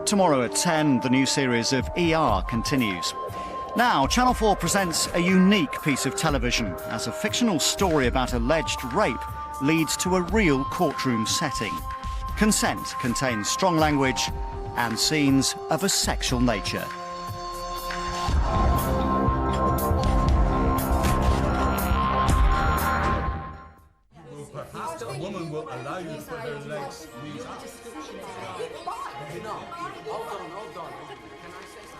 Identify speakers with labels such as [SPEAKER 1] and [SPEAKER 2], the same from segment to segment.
[SPEAKER 1] Tomorrow at 10, the new series of ER continues. Now, Channel 4 presents a unique piece of television as a fictional story about alleged rape leads to a real courtroom setting. Consent contains strong language and scenes of a sexual nature.
[SPEAKER 2] A woman will allow you to put her legs.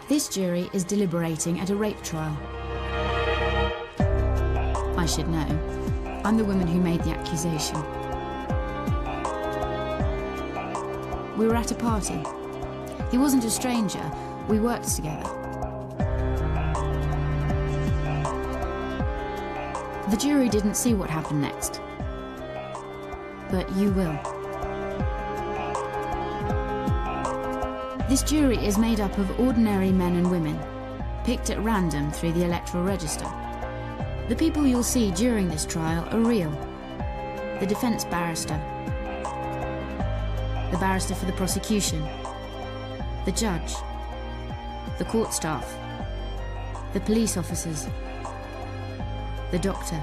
[SPEAKER 3] This jury is deliberating at a rape trial. I should know. I'm the woman who made the accusation. We were at a party. He wasn't a stranger. We worked together. The jury didn't see what happened next. But you will. This jury is made up of ordinary men and women, picked at random through the electoral register. The people you'll see during this trial are real. The defence barrister, the barrister for the prosecution, the judge, the court staff, the police officers, the doctor.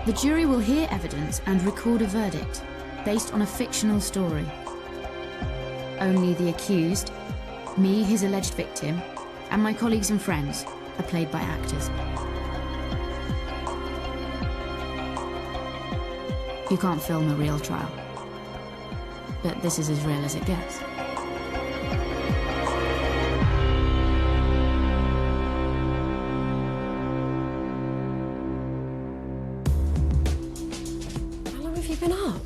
[SPEAKER 3] The jury will hear evidence and record a verdict based on a fictional story. Only the accused, me, his alleged victim, and my colleagues and friends are played by actors. You can't film a real trial, but this is as real as it gets.
[SPEAKER 4] How long have you been up?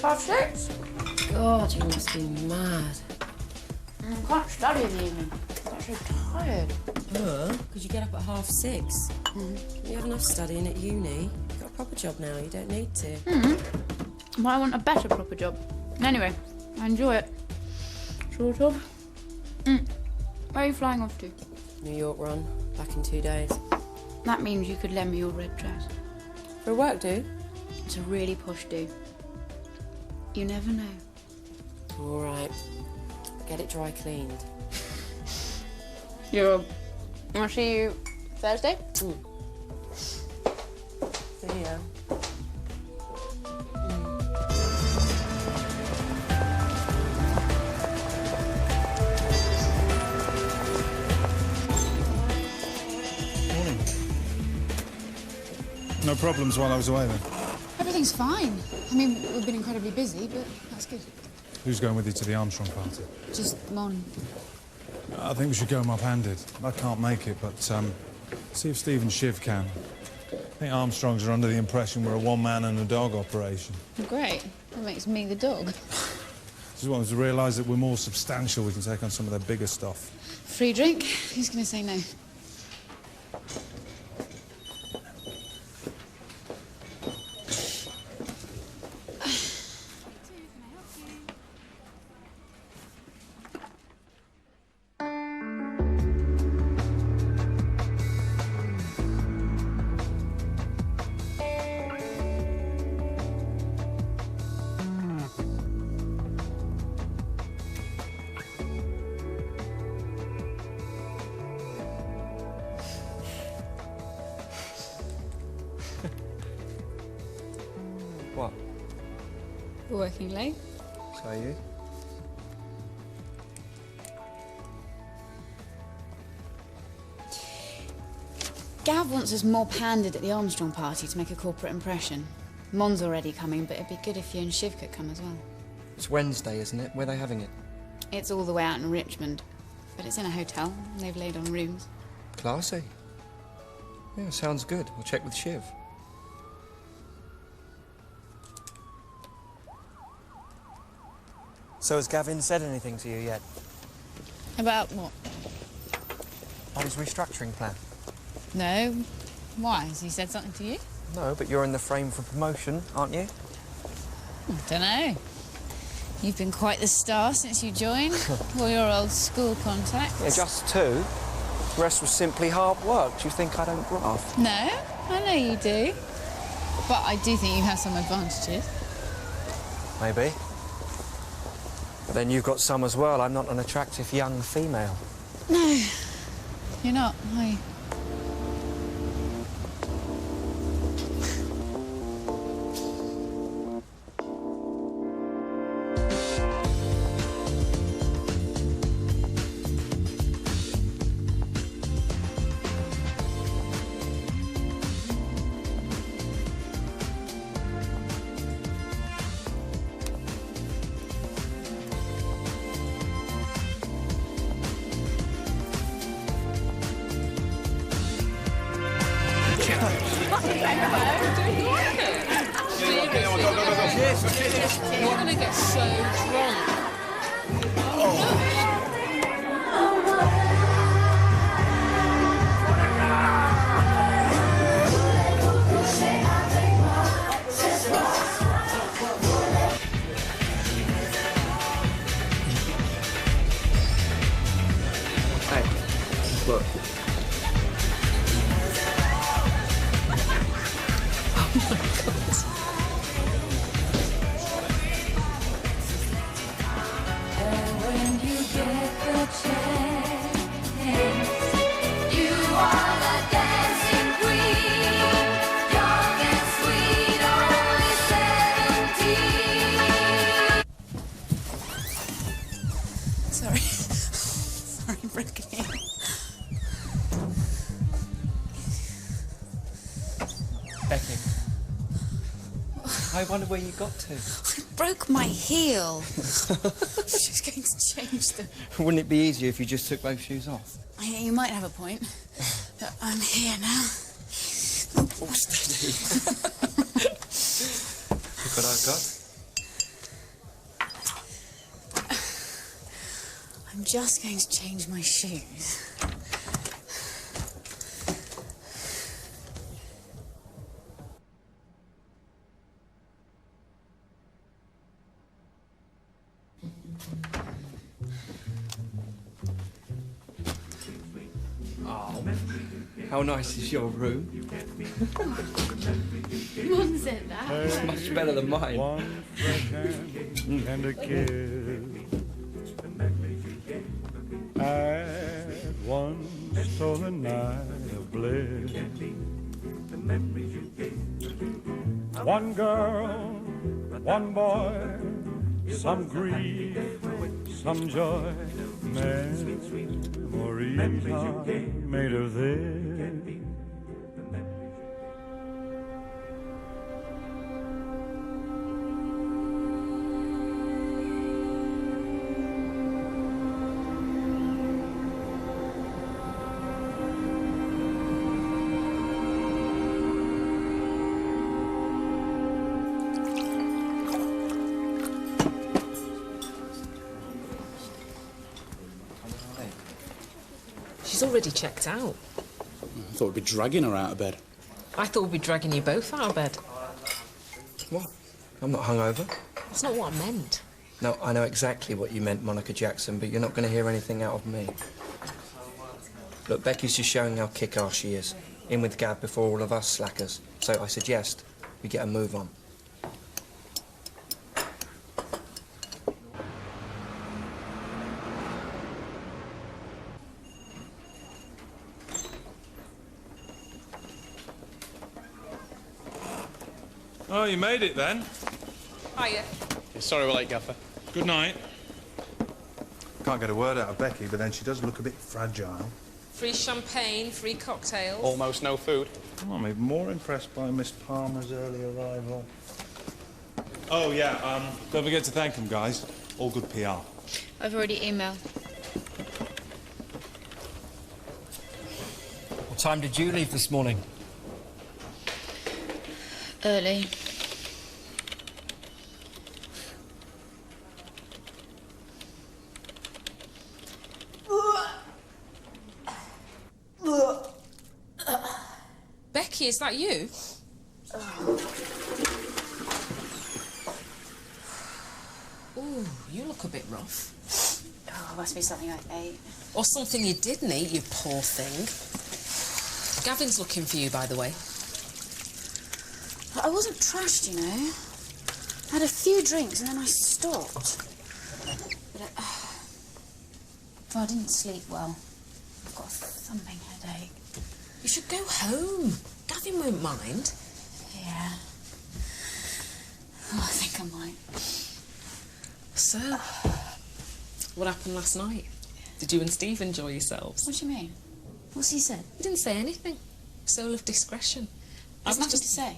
[SPEAKER 5] 6:30.
[SPEAKER 4] God, you must be mad.
[SPEAKER 5] I can't study in the evening. I'm so tired.
[SPEAKER 4] Could you get up at 6:30? You have enough studying at uni. You've got a proper job now, you don't need to.
[SPEAKER 5] But I want a better proper job. Anyway, I enjoy it. Sort of. Where are you flying off to?
[SPEAKER 4] New York run, back in 2 days.
[SPEAKER 5] That means you could lend me your red dress.
[SPEAKER 4] For a work do?
[SPEAKER 5] It's a really posh do. You never know.
[SPEAKER 4] All right. Get it dry cleaned.
[SPEAKER 5] I'll see you Thursday?
[SPEAKER 4] See ya.
[SPEAKER 2] Morning. No problems while I was away then?
[SPEAKER 6] Everything's fine. I mean, we've been incredibly busy, but that's good.
[SPEAKER 2] Who's going with you to the Armstrong party?
[SPEAKER 6] Just Mon.
[SPEAKER 2] I think we should go up-handed. I can't make it, but see if Steve and Shiv can. I think Armstrongs are under the impression we're a one-man and a dog operation.
[SPEAKER 6] Great. That makes me the dog.
[SPEAKER 2] Just want them to realise that we're more substantial. We can take on some of their bigger stuff.
[SPEAKER 6] Free drink? Who's going to say no?
[SPEAKER 7] What?
[SPEAKER 6] We're working late.
[SPEAKER 7] So are you?
[SPEAKER 6] Gav wants us more pandered at the Armstrong party to make a corporate impression. Mon's already coming, but it'd be good if you and Shiv could come as well.
[SPEAKER 7] It's Wednesday, isn't it? Where are they having it?
[SPEAKER 6] It's all the way out in Richmond, but it's in a hotel. They've laid on rooms.
[SPEAKER 7] Classy. Yeah, sounds good. We'll check with Shiv.
[SPEAKER 8] So has Gavin said anything to you yet?
[SPEAKER 6] About what?
[SPEAKER 8] On his restructuring plan?
[SPEAKER 6] No. Why? Has he said something to you?
[SPEAKER 8] No, but you're in the frame for promotion, aren't you?
[SPEAKER 6] Don't know. You've been quite the star since you joined. All your old school contacts.
[SPEAKER 8] Yeah, just 2. The rest was simply hard work. Do you think I don't graft?
[SPEAKER 6] No, I know you do. But I do think you have some advantages.
[SPEAKER 8] Maybe. But then you've got some as well. I'm not an attractive young female.
[SPEAKER 6] No, you're not, are you?
[SPEAKER 9] You're gonna get so drunk.
[SPEAKER 8] Hey, look.
[SPEAKER 6] Sorry. Sorry, I'm broken in.
[SPEAKER 8] Becky. I wonder where you got to.
[SPEAKER 6] I broke my heel. She's going to change them.
[SPEAKER 8] Wouldn't it be easier if you just took both shoes off?
[SPEAKER 6] Yeah, you might have a point. But I'm here now.
[SPEAKER 8] Oh, steady. Look what I've got.
[SPEAKER 6] I'm just going to change my shoes.
[SPEAKER 8] Oh, how nice is your room?
[SPEAKER 5] Mum said that.
[SPEAKER 8] It's much better than mine.
[SPEAKER 2] One fresh hand and a kiss. At one stolen night of bliss. One girl, one boy, some grief, some joy. Memories are made of this.
[SPEAKER 9] She's already checked out.
[SPEAKER 10] I thought we'd be dragging her out of bed.
[SPEAKER 9] I thought we'd be dragging you both out of bed.
[SPEAKER 8] What? I'm not hungover.
[SPEAKER 9] That's not what I meant.
[SPEAKER 8] No, I know exactly what you meant, Monica Jackson, but you're not going to hear anything out of me. Look, Becky's just showing how kick-ass she is. In with Gav before all of us slackers. So I suggest we get a move on.
[SPEAKER 2] Oh, you made it then.
[SPEAKER 9] Hiya.
[SPEAKER 10] Sorry we're late, Gaffer.
[SPEAKER 2] Good night. Can't get a word out of Becky, but then she does look a bit fragile.
[SPEAKER 9] Free champagne, free cocktails.
[SPEAKER 10] Almost no food.
[SPEAKER 2] I'm even more impressed by Miss Palmer's early arrival. Oh, yeah, don't forget to thank them, guys. All good PR.
[SPEAKER 6] I've already emailed.
[SPEAKER 8] What time did you leave this morning?
[SPEAKER 6] Early.
[SPEAKER 9] Becky, is that you? Ooh, you look a bit rough.
[SPEAKER 6] Oh, must be something I ate.
[SPEAKER 9] Or something you didn't eat, you poor thing. Gavin's looking for you, by the way.
[SPEAKER 6] I wasn't trashed, you know. I had a few drinks and then I stopped. But I didn't sleep well. I've got a thumping headache.
[SPEAKER 9] You should go home. Gavin won't mind.
[SPEAKER 6] Yeah. Oh, I think I might.
[SPEAKER 9] So, what happened last night? Did you and Steve enjoy yourselves?
[SPEAKER 6] What do you mean? What's he said?
[SPEAKER 9] He didn't say anything. Soul of discretion.
[SPEAKER 6] There's nothing to say.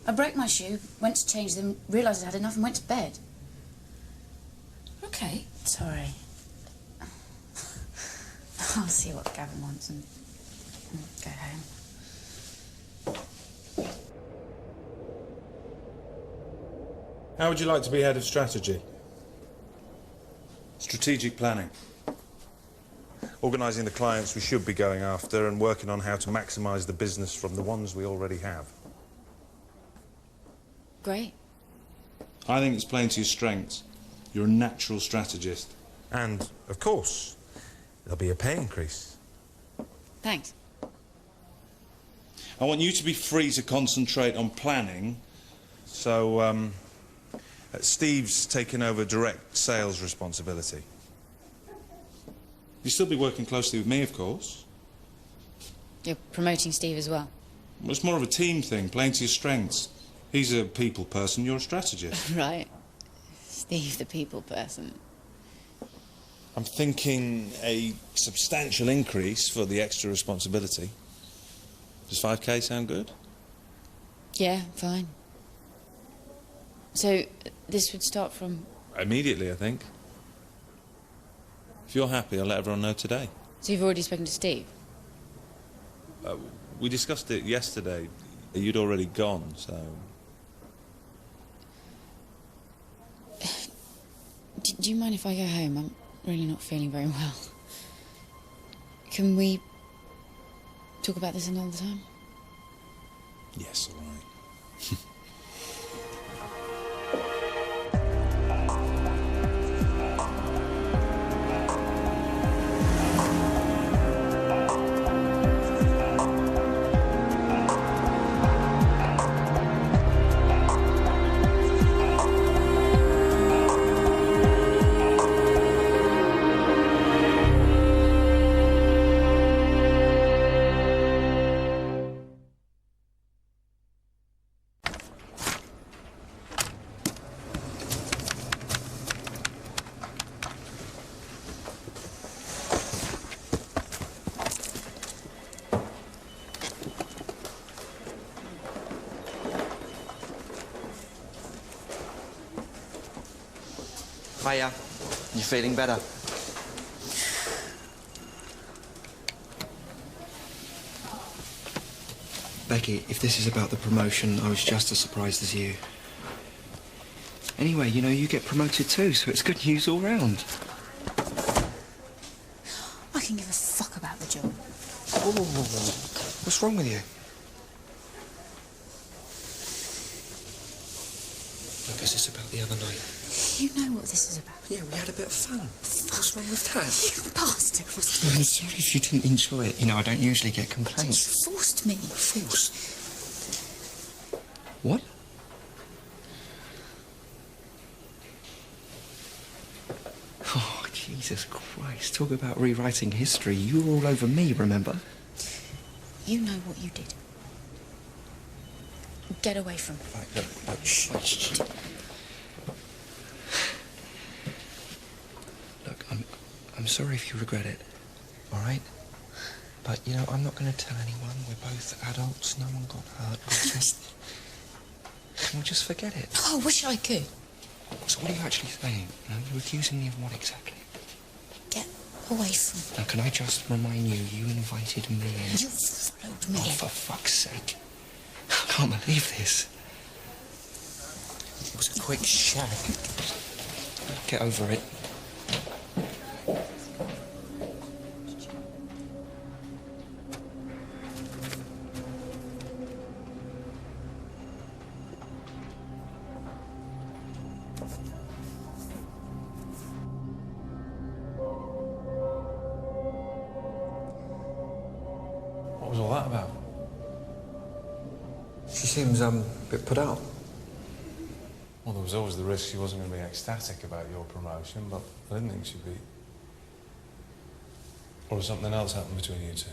[SPEAKER 6] I broke my shoe, went to change them, realised I'd had enough and went to bed.
[SPEAKER 9] Okay.
[SPEAKER 6] Sorry. I'll see what Gavin wants and go home.
[SPEAKER 2] How would you like to be head of strategy? Strategic planning. Organising the clients we should be going after and working on how to maximise the business from the ones we already have.
[SPEAKER 6] Great.
[SPEAKER 2] I think it's playing to your strengths. You're a natural strategist. And, of course, there'll be a pay increase.
[SPEAKER 6] Thanks.
[SPEAKER 2] I want you to be free to concentrate on planning, so, Steve's taken over direct sales responsibility. You'll still be working closely with me, of course.
[SPEAKER 6] You're promoting Steve as well?
[SPEAKER 2] Well, it's more of a team thing, playing to your strengths. He's a people person, you're a strategist.
[SPEAKER 6] Right. Steve, the people person.
[SPEAKER 2] I'm thinking a substantial increase for the extra responsibility. Does 5K sound good?
[SPEAKER 6] Yeah, fine. So, this would start from...
[SPEAKER 2] Immediately, I think. If you're happy, I'll let everyone know today.
[SPEAKER 6] So you've already spoken to Steve?
[SPEAKER 2] We discussed it yesterday. You'd already gone, so...
[SPEAKER 6] Do you mind if I go home? I'm really not feeling very well. Can we talk about this another time?
[SPEAKER 2] Yes, all right.
[SPEAKER 8] Hiya. You feeling better? Becky, if this is about the promotion, I was just as surprised as you. Anyway, you know, you get promoted too, so it's good news all round.
[SPEAKER 6] I can give a fuck about the job.
[SPEAKER 8] Whoa. What's wrong with you? Look, is this about the other night?
[SPEAKER 6] You know what this is about.
[SPEAKER 8] Yeah, we had a bit of fun. What's wrong with that?
[SPEAKER 6] You bastard.
[SPEAKER 8] I'm sorry if you didn't enjoy it. You know, I don't usually get complaints.
[SPEAKER 6] You forced me.
[SPEAKER 8] Forced? What? Oh, Jesus Christ. Talk about rewriting history. You were all over me, remember?
[SPEAKER 6] You know what you did. Get away from me.
[SPEAKER 8] Right, look, shh. Look, I'm sorry if you regret it, all right? But, you know, I'm not going to tell anyone. We're both adults. No one got hurt. We'll just forget it.
[SPEAKER 6] Oh, I wish I could.
[SPEAKER 8] So what are you actually saying? You know, you're accusing me of what exactly?
[SPEAKER 6] Get away from me.
[SPEAKER 8] Now, can I just remind you, you invited me in.
[SPEAKER 6] You followed me.
[SPEAKER 8] Oh, for fuck's sake. I can't believe this. It was a quick shag. Get over it.
[SPEAKER 2] What was all that about?
[SPEAKER 8] She seems, a bit put out.
[SPEAKER 2] Well, there was always the risk she wasn't going to be ecstatic about your promotion, but I didn't think she'd be. Or has something else happened between you two?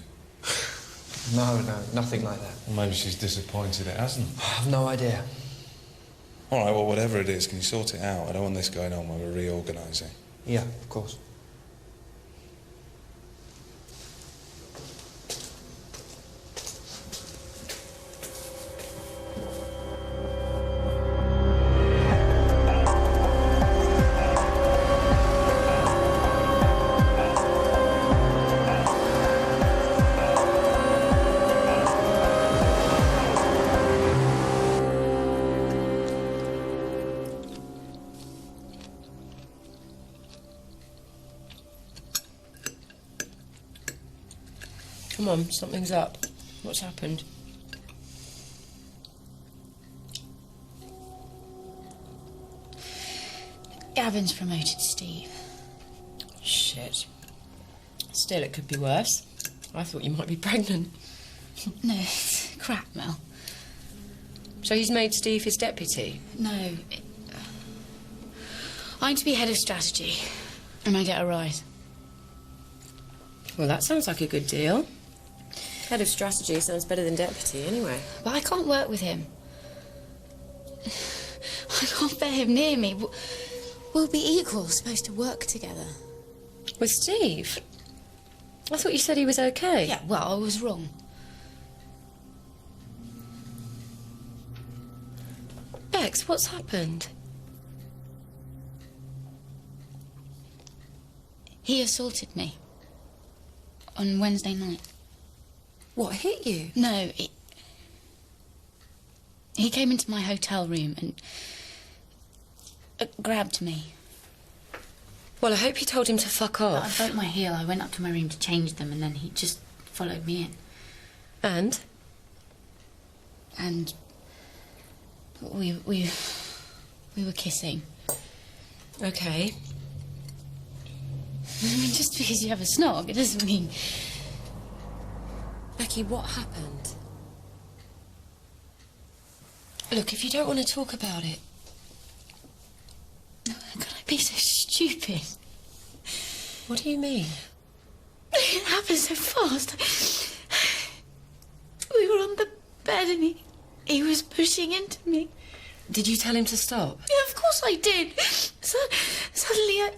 [SPEAKER 8] No, nothing like that.
[SPEAKER 2] Well, maybe she's disappointed it hasn't.
[SPEAKER 8] I have no idea.
[SPEAKER 2] All right, well, whatever it is, can you sort it out? I don't want this going on while we're reorganising.
[SPEAKER 8] Yeah, of course.
[SPEAKER 4] Come on, something's up. What's happened?
[SPEAKER 6] Gavin's promoted Steve.
[SPEAKER 4] Shit. Still, it could be worse. I thought you might be pregnant.
[SPEAKER 6] No, it's crap, Mel.
[SPEAKER 4] So he's made Steve his deputy?
[SPEAKER 6] No. I'm to be head of strategy, and I get a rise.
[SPEAKER 4] Well, that sounds like a good deal. Head of strategy sounds better than deputy, anyway.
[SPEAKER 6] But I can't work with him. I can't bear him near me. We'll be equals, supposed to work together.
[SPEAKER 4] With Steve? I thought you said he was okay.
[SPEAKER 6] Yeah, well, I was wrong.
[SPEAKER 4] Bex, what's happened?
[SPEAKER 6] He assaulted me. On Wednesday night.
[SPEAKER 4] What, hit you?
[SPEAKER 6] No, he came into my hotel room and grabbed me.
[SPEAKER 4] Well, I hope you told him to fuck off.
[SPEAKER 6] I broke my heel. I went up to my room to change them, and then he just followed me in.
[SPEAKER 4] And?
[SPEAKER 6] And we were kissing.
[SPEAKER 4] Okay.
[SPEAKER 6] I mean, just because you have a snog, it doesn't mean...
[SPEAKER 4] Becky, what happened? Look, if you don't want to talk about it...
[SPEAKER 6] Could I be so stupid?
[SPEAKER 4] What do you mean?
[SPEAKER 6] It happened so fast. We were on the bed and he was pushing into me.
[SPEAKER 4] Did you tell him to stop?
[SPEAKER 6] Yeah, of course I did. Suddenly I...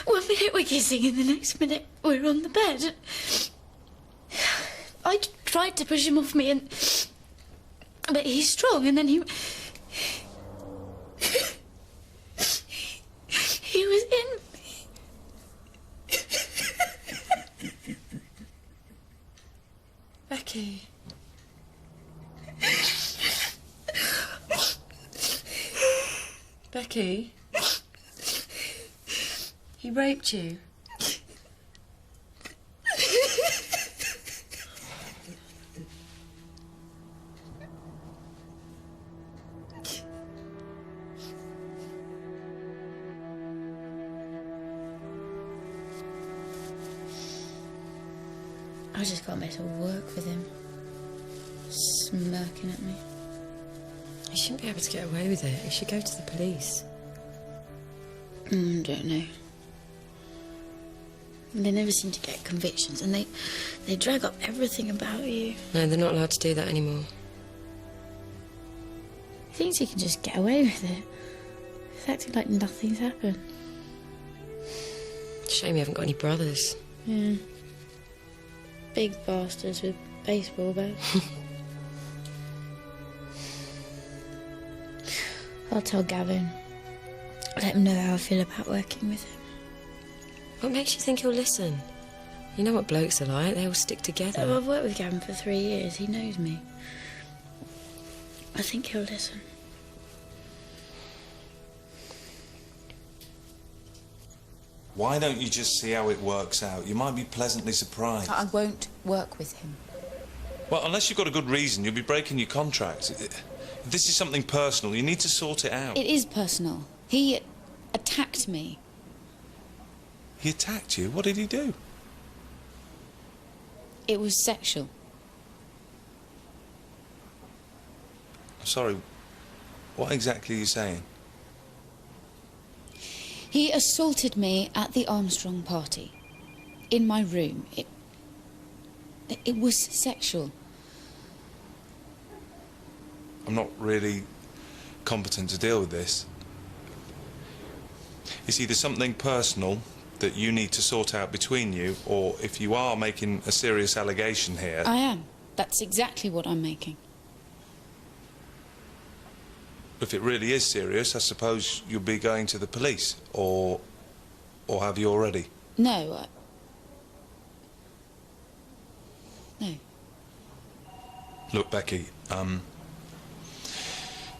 [SPEAKER 6] one minute we're kissing and the next minute we're on the bed. I tried to push him off me, but he's strong, and then he was in me.
[SPEAKER 4] Becky. Becky. He raped you.
[SPEAKER 6] I just got to work with him, smirking at me.
[SPEAKER 4] You shouldn't be able to get away with it. You should go to the police.
[SPEAKER 6] Don't know. They never seem to get convictions, and they drag up everything about you.
[SPEAKER 4] No, they're not allowed to do that anymore.
[SPEAKER 6] He thinks he can just get away with it. He's acting like nothing's happened.
[SPEAKER 4] Shame you haven't got any brothers.
[SPEAKER 6] Yeah. Big bastards with baseball bats. I'll tell Gavin. Let him know how I feel about working with him.
[SPEAKER 4] What makes you think he'll listen? You know what blokes are like. They all stick together.
[SPEAKER 6] Oh, I've worked with Gavin for 3 years. He knows me. I think he'll listen.
[SPEAKER 2] Why don't you just see how it works out? You might be pleasantly surprised.
[SPEAKER 6] I won't work with him.
[SPEAKER 2] Well, unless you've got a good reason, you'll be breaking your contract. If this is something personal, you need to sort it out.
[SPEAKER 6] It is personal. He attacked me.
[SPEAKER 2] He attacked you? What did he do?
[SPEAKER 6] It was sexual.
[SPEAKER 2] I'm sorry, What exactly are you saying?
[SPEAKER 6] He assaulted me at the Armstrong party. In my room. It was sexual.
[SPEAKER 2] I'm not really competent to deal with this. It's either something personal that you need to sort out between you, or if you are making a serious allegation here...
[SPEAKER 6] I am. That's exactly what I'm making.
[SPEAKER 2] If it really is serious, I suppose you'll be going to the police, or have you already?
[SPEAKER 6] No, No.
[SPEAKER 2] Look, Becky,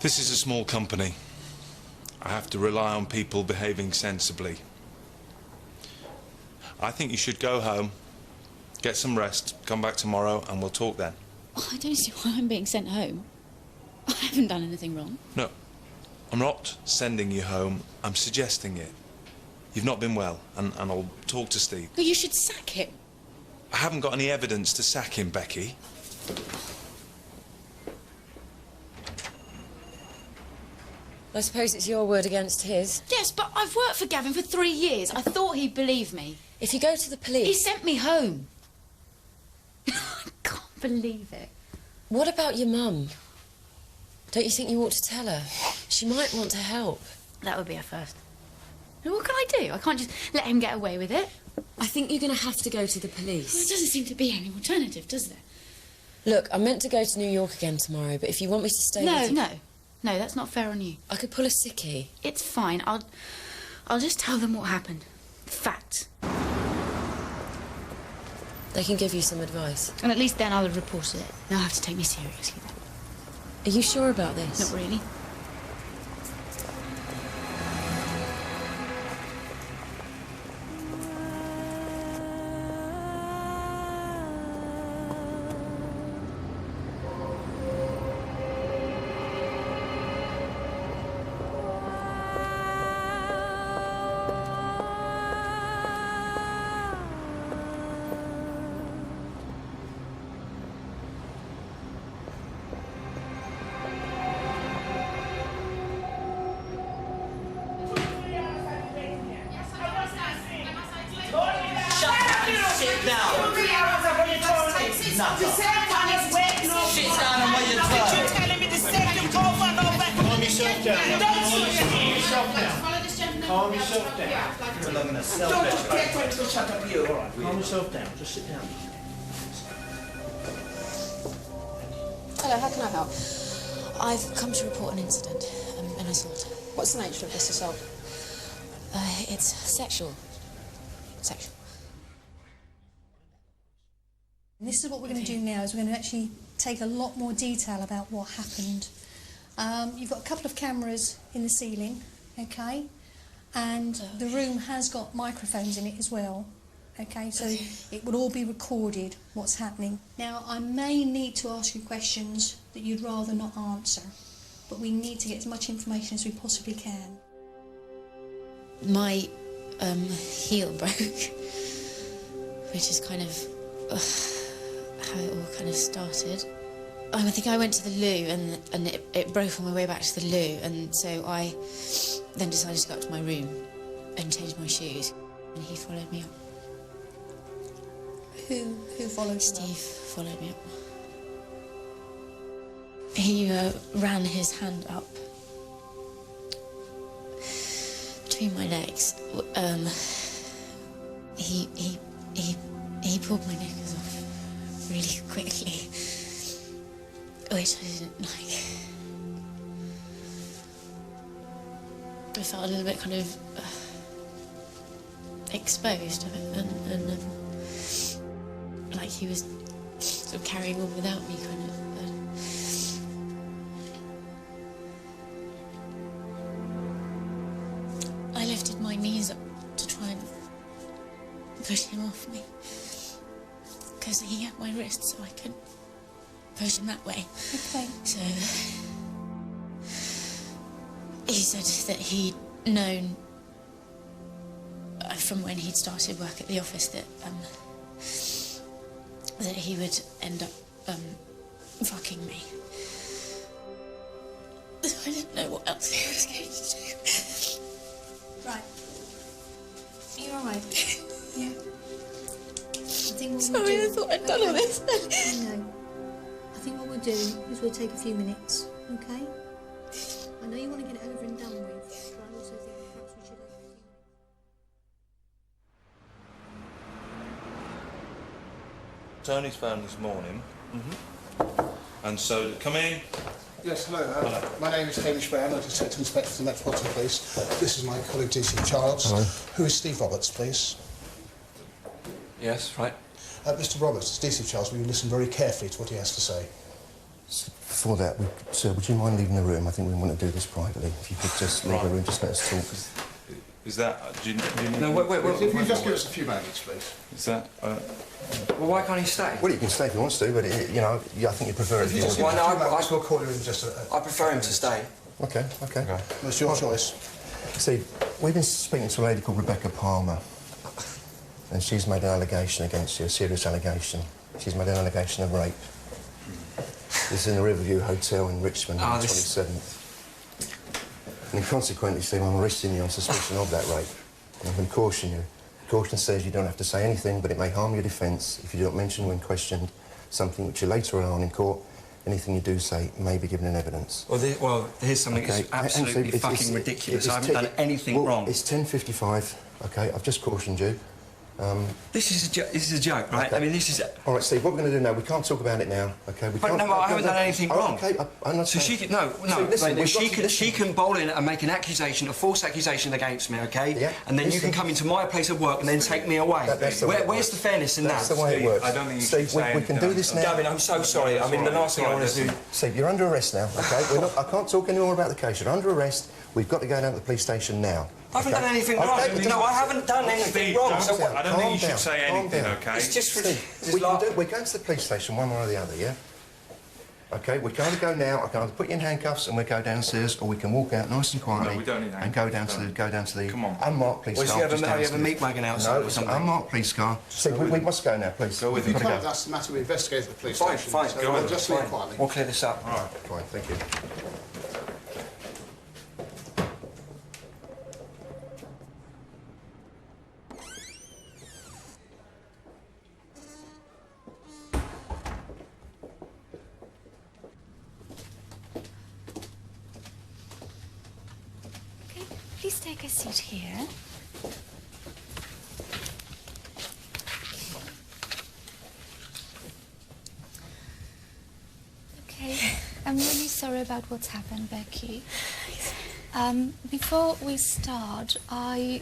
[SPEAKER 2] this is a small company. I have to rely on people behaving sensibly. I think you should go home, get some rest, come back tomorrow, and we'll talk then.
[SPEAKER 6] Oh, I don't see why I'm being sent home. I haven't done anything wrong.
[SPEAKER 2] No, I'm not sending you home. I'm suggesting it. You've not been well, and I'll talk to Steve.
[SPEAKER 6] Well, you should sack him.
[SPEAKER 2] I haven't got any evidence to sack him, Becky.
[SPEAKER 4] I suppose it's your word against his.
[SPEAKER 3] Yes, but I've worked for Gavin for 3 years. I thought he'd believe me.
[SPEAKER 4] If you go to the police...
[SPEAKER 3] He sent me home. I can't believe it.
[SPEAKER 4] What about your mum? Don't you think you ought to tell her? She might want to help.
[SPEAKER 3] That would be a first. What can I do? I can't just let him get away with it.
[SPEAKER 4] I think you're going to have to go to the
[SPEAKER 3] Well,
[SPEAKER 4] police.
[SPEAKER 3] there doesn't seem to be any alternative, does there?
[SPEAKER 4] Look, I'm meant to go to New York again tomorrow, but if you want me to stay with you...
[SPEAKER 3] No, that's not fair on you.
[SPEAKER 4] I could pull a sickie.
[SPEAKER 3] It's fine. I'll just tell them what happened. Facts.
[SPEAKER 4] They can give you some advice.
[SPEAKER 3] And at least then I'll have reported it. They'll have to take me seriously then.
[SPEAKER 4] Are you sure about this?
[SPEAKER 3] Not really.
[SPEAKER 11] Calm yourself down. You're alone in a cell. Don't just get to shut up you. All right, calm yourself down. Just sit down.
[SPEAKER 6] Hello, how can I help? I've come to report an incident, an assault. What's the nature of this assault? It's sexual. Sexual.
[SPEAKER 12] And this is what we're going to do now, is we're going to actually take a lot more detail about what happened. You've got a couple of cameras in the ceiling, okay? And the room has got microphones in it as well, okay? So it would all be recorded, what's happening. Now, I may need to ask you questions that you'd rather not answer, but we need to get as much information as we possibly can.
[SPEAKER 6] My heel broke, which is kind of how it all kind of started. I think I went to the loo and it broke on my way back to the loo, and so I then decided to go up to my room and change my shoes, and he followed me up.
[SPEAKER 12] Who followed
[SPEAKER 6] Steve
[SPEAKER 12] you up?
[SPEAKER 6] followed me up. He ran his hand up between my legs. He pulled my knickers off really quickly, which I didn't like. I felt a little bit kind of exposed and like he was sort of carrying on without me, kind of. I lifted my knees up to try and push him off me, because he had my wrist, so I could push him that way.
[SPEAKER 12] Okay.
[SPEAKER 6] So he said that he'd known from when he'd started work at the office that that he would end up fucking me. I didn't know what else he was going to do.
[SPEAKER 12] Right. Are you all right? Yeah. I think what
[SPEAKER 6] Sorry,
[SPEAKER 12] we'll do...
[SPEAKER 6] I thought I'd done all this.
[SPEAKER 12] No. I think what we'll do is we'll take a few minutes, okay? I know you want to get it over and done with, but I also think perhaps we should have a few minutes.
[SPEAKER 2] Tony's phone this morning. And so, come in.
[SPEAKER 13] Yes, hello. My name is Hamish Brown, I'm Detective Inspector of the Metropolitan Police. This is my colleague DC Charles.
[SPEAKER 8] Hello.
[SPEAKER 13] Who is Steve Roberts, please?
[SPEAKER 8] Yes, right.
[SPEAKER 13] Mr. Roberts, DC Charles, will you listen very carefully to what he has to say?
[SPEAKER 14] Before that, sir, would you mind leaving the room? I think we want to do this privately. If you could just leave the room, just let us talk.
[SPEAKER 2] Is that... Do you need...
[SPEAKER 8] No, wait.
[SPEAKER 13] If you just give us a few moments, please.
[SPEAKER 2] Is that...
[SPEAKER 8] Well, why can't he stay?
[SPEAKER 14] Well, you can stay if he wants to, but, you know, I think you prefer it.
[SPEAKER 13] If you just give us a few moments, we'll call you in just a...
[SPEAKER 8] I prefer him to stay.
[SPEAKER 14] Okay.
[SPEAKER 13] Well, it's your choice.
[SPEAKER 14] See, we've been speaking to a lady called Rebecca Palmer, and she's made an allegation against you, a serious allegation. She's made an allegation of rape. This is in the Riverview Hotel in Richmond on the 27th. And consequently, Steve, I'm arresting you on suspicion of that rape. And I'm going to caution you. Caution says you don't have to say anything, but it may harm your defence if you don't mention when questioned something which you later rely on in court. Anything you do say may be given in evidence.
[SPEAKER 8] Well, here's something that's absolutely fucking ridiculous. I haven't done anything wrong.
[SPEAKER 14] It's 10:55, OK? I've just cautioned you.
[SPEAKER 8] This is a joke, right?
[SPEAKER 14] Okay.
[SPEAKER 8] I mean, this is...
[SPEAKER 14] All right, Steve, what we're going to do now, we can't talk about it now, OK?
[SPEAKER 8] But no, I haven't done anything wrong.
[SPEAKER 14] OK, I'm not
[SPEAKER 8] so
[SPEAKER 14] saying...
[SPEAKER 8] she can... No,
[SPEAKER 14] Steve, listen,
[SPEAKER 8] she can bowl in and make an accusation, a false accusation against me, OK?
[SPEAKER 14] Yeah.
[SPEAKER 8] And then you can come into my place of work and then take me away. Where's the fairness in that?
[SPEAKER 14] That's the way it works.
[SPEAKER 2] I don't think you
[SPEAKER 14] Steve,
[SPEAKER 2] should
[SPEAKER 14] we can do this now.
[SPEAKER 8] Gavin, I'm so sorry. I mean, the last thing I want to do...
[SPEAKER 14] Steve, you're under arrest now, OK? I can't talk any more about the case. You're under arrest. We've got to go down to the police station now.
[SPEAKER 8] I haven't done anything wrong. No, I haven't done anything wrong.
[SPEAKER 2] So I don't think you should say anything, OK?
[SPEAKER 8] It's just...
[SPEAKER 14] We're going to the police station one way or the other, yeah? OK, we're going to go now. I can either put you in handcuffs and we'll go downstairs, or we can walk out nice and quietly.
[SPEAKER 2] No, we don't need
[SPEAKER 14] and go down to the
[SPEAKER 2] Come on.
[SPEAKER 14] unmarked police car.
[SPEAKER 8] Do you have a meat wagon outside or something?
[SPEAKER 14] Unmarked police car. So we must go now, please.
[SPEAKER 2] Go with
[SPEAKER 13] If you
[SPEAKER 2] me.
[SPEAKER 13] can't, that's the matter. We investigate at the police station.
[SPEAKER 8] Fine.
[SPEAKER 13] So
[SPEAKER 8] Go
[SPEAKER 13] we'll
[SPEAKER 8] with
[SPEAKER 13] just leave quietly.
[SPEAKER 8] We'll clear this up.
[SPEAKER 14] All right, fine, thank you.
[SPEAKER 15] Please take a seat here. Okay, I'm really sorry about what's happened, Becky. Before we start, I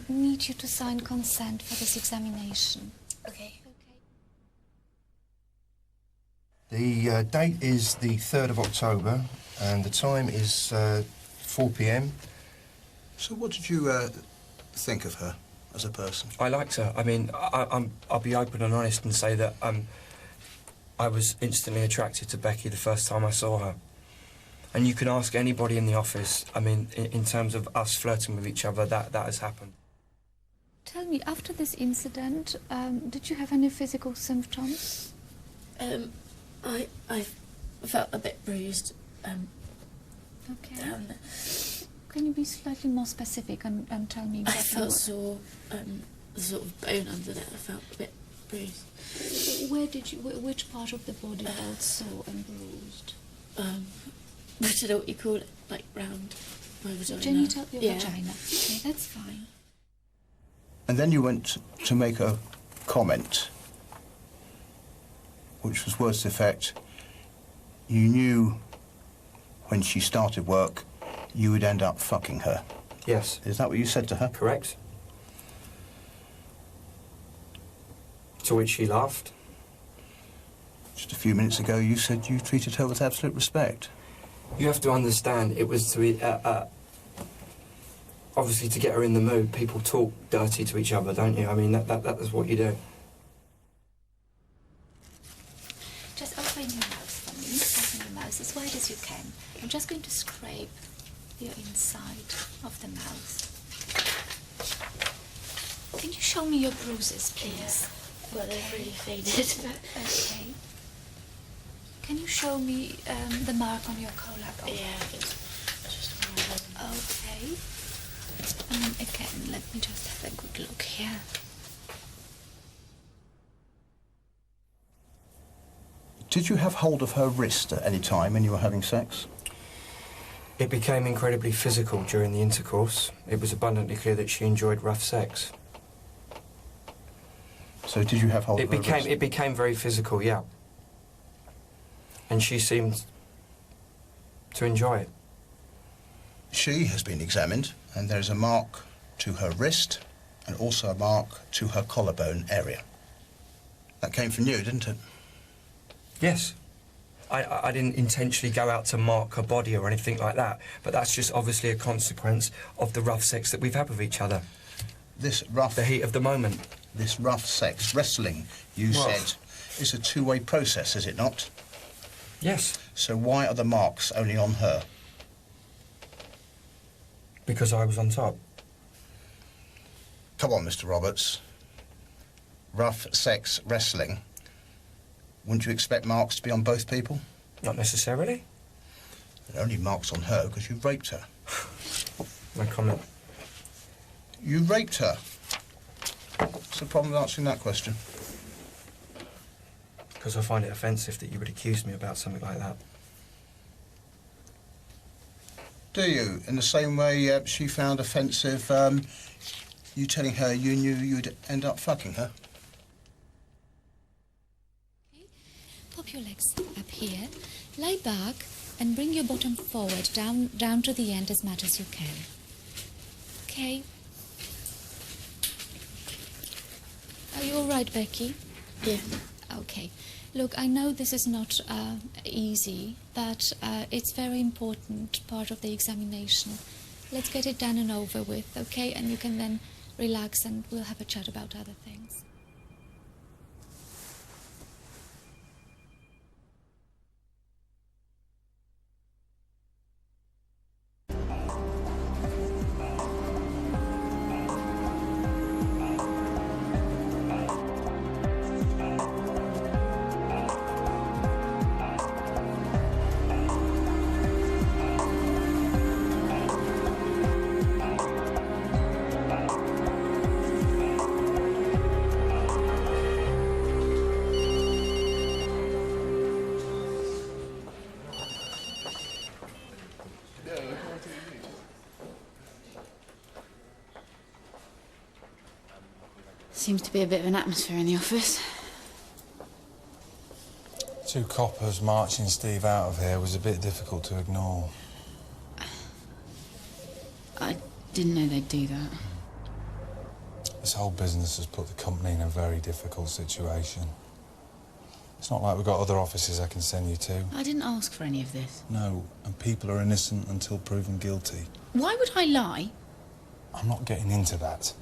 [SPEAKER 15] need you to sign consent for this examination.
[SPEAKER 6] Okay.
[SPEAKER 14] The date is the 3rd of October, and the time is 4 p.m.
[SPEAKER 13] So what did you think of her as a person?
[SPEAKER 8] I liked her. I mean, I'll be open and honest and say that I was instantly attracted to Becky the first time I saw her. And you can ask anybody in the office, I mean, in terms of us flirting with each other, that has happened.
[SPEAKER 15] Tell me, after this incident, did you have any physical symptoms?
[SPEAKER 6] I felt a bit bruised.
[SPEAKER 15] Okay.
[SPEAKER 6] Down there.
[SPEAKER 15] Can you be slightly more specific and tell me
[SPEAKER 6] I
[SPEAKER 15] exactly
[SPEAKER 6] felt
[SPEAKER 15] what...
[SPEAKER 6] sore, the sort of bone under there. I felt a bit bruised.
[SPEAKER 15] Where did you... Which part of the body felt sore and bruised?
[SPEAKER 6] I don't know what you call it, like round my vagina.
[SPEAKER 15] Genital, your
[SPEAKER 6] Yeah.
[SPEAKER 15] vagina. Okay, that's fine.
[SPEAKER 16] And then you went to make a comment, which was words to the effect, you knew when she started work you would end up fucking her.
[SPEAKER 8] Yes.
[SPEAKER 16] Is that what you said to her?
[SPEAKER 8] Correct. To which she laughed.
[SPEAKER 16] Just a few minutes ago you said you treated her with absolute respect.
[SPEAKER 8] You have to understand, it was to be... obviously, to get her in the mood, people talk dirty to each other, don't you? I mean, that is what you do.
[SPEAKER 15] Just open your mouth for me. Open your mouth as wide as you can. I'm just going to scrape your inside of the mouth. Can you show me your bruises, please?
[SPEAKER 6] Yeah. Well, they've really faded.
[SPEAKER 15] Okay. Can you show me the mark on your collar bone?
[SPEAKER 6] Yeah.
[SPEAKER 15] Okay. Again, let me just have a good look here.
[SPEAKER 16] Did you have hold of her wrist at any time when you were having sex?
[SPEAKER 8] It became incredibly physical during the intercourse. It was abundantly clear that she enjoyed rough sex.
[SPEAKER 16] So did you have hold of her wrist?
[SPEAKER 8] It became very physical, yeah. And she seemed to enjoy it.
[SPEAKER 16] She has been examined, and there is a mark to her wrist and also a mark to her collarbone area. That came from you, didn't it?
[SPEAKER 8] Yes. I didn't intentionally go out to mark her body or anything like that, but that's just obviously a consequence of the rough sex that we've had with each other. The heat of the moment.
[SPEAKER 16] This rough sex, wrestling, you said, is a two-way process, is it not?
[SPEAKER 8] Yes.
[SPEAKER 16] So why are the marks only on her?
[SPEAKER 8] Because I was on top.
[SPEAKER 16] Come on, Mr. Roberts. Rough sex wrestling. Wouldn't you expect marks to be on both people?
[SPEAKER 8] Not necessarily.
[SPEAKER 16] There are only marks on her because you raped her.
[SPEAKER 8] No comment.
[SPEAKER 16] You raped her. What's the problem with answering that question?
[SPEAKER 8] Because I find it offensive that you would accuse me about something like that.
[SPEAKER 16] Do you? In the same way she found offensive you telling her you knew you'd end up fucking her?
[SPEAKER 15] Pop your legs up here, lie back, and bring your bottom forward, down to the end as much as you can. Okay? Are you all right, Becky?
[SPEAKER 3] Yeah.
[SPEAKER 15] Okay. Look, I know this is not easy, but it's very important part of the examination. Let's get it done and over with, okay? And you can then relax and we'll have a chat about other things.
[SPEAKER 3] Seems to be a bit of an atmosphere in the office.
[SPEAKER 2] Two coppers marching Steve out of here was a bit difficult to ignore.
[SPEAKER 3] I didn't know they'd do that.
[SPEAKER 2] This whole business has put the company in a very difficult situation. It's not like we've got other offices I can send you to.
[SPEAKER 3] I didn't ask for any of this.
[SPEAKER 2] No, and people are innocent until proven guilty.
[SPEAKER 3] Why would I lie?
[SPEAKER 2] I'm not getting into that.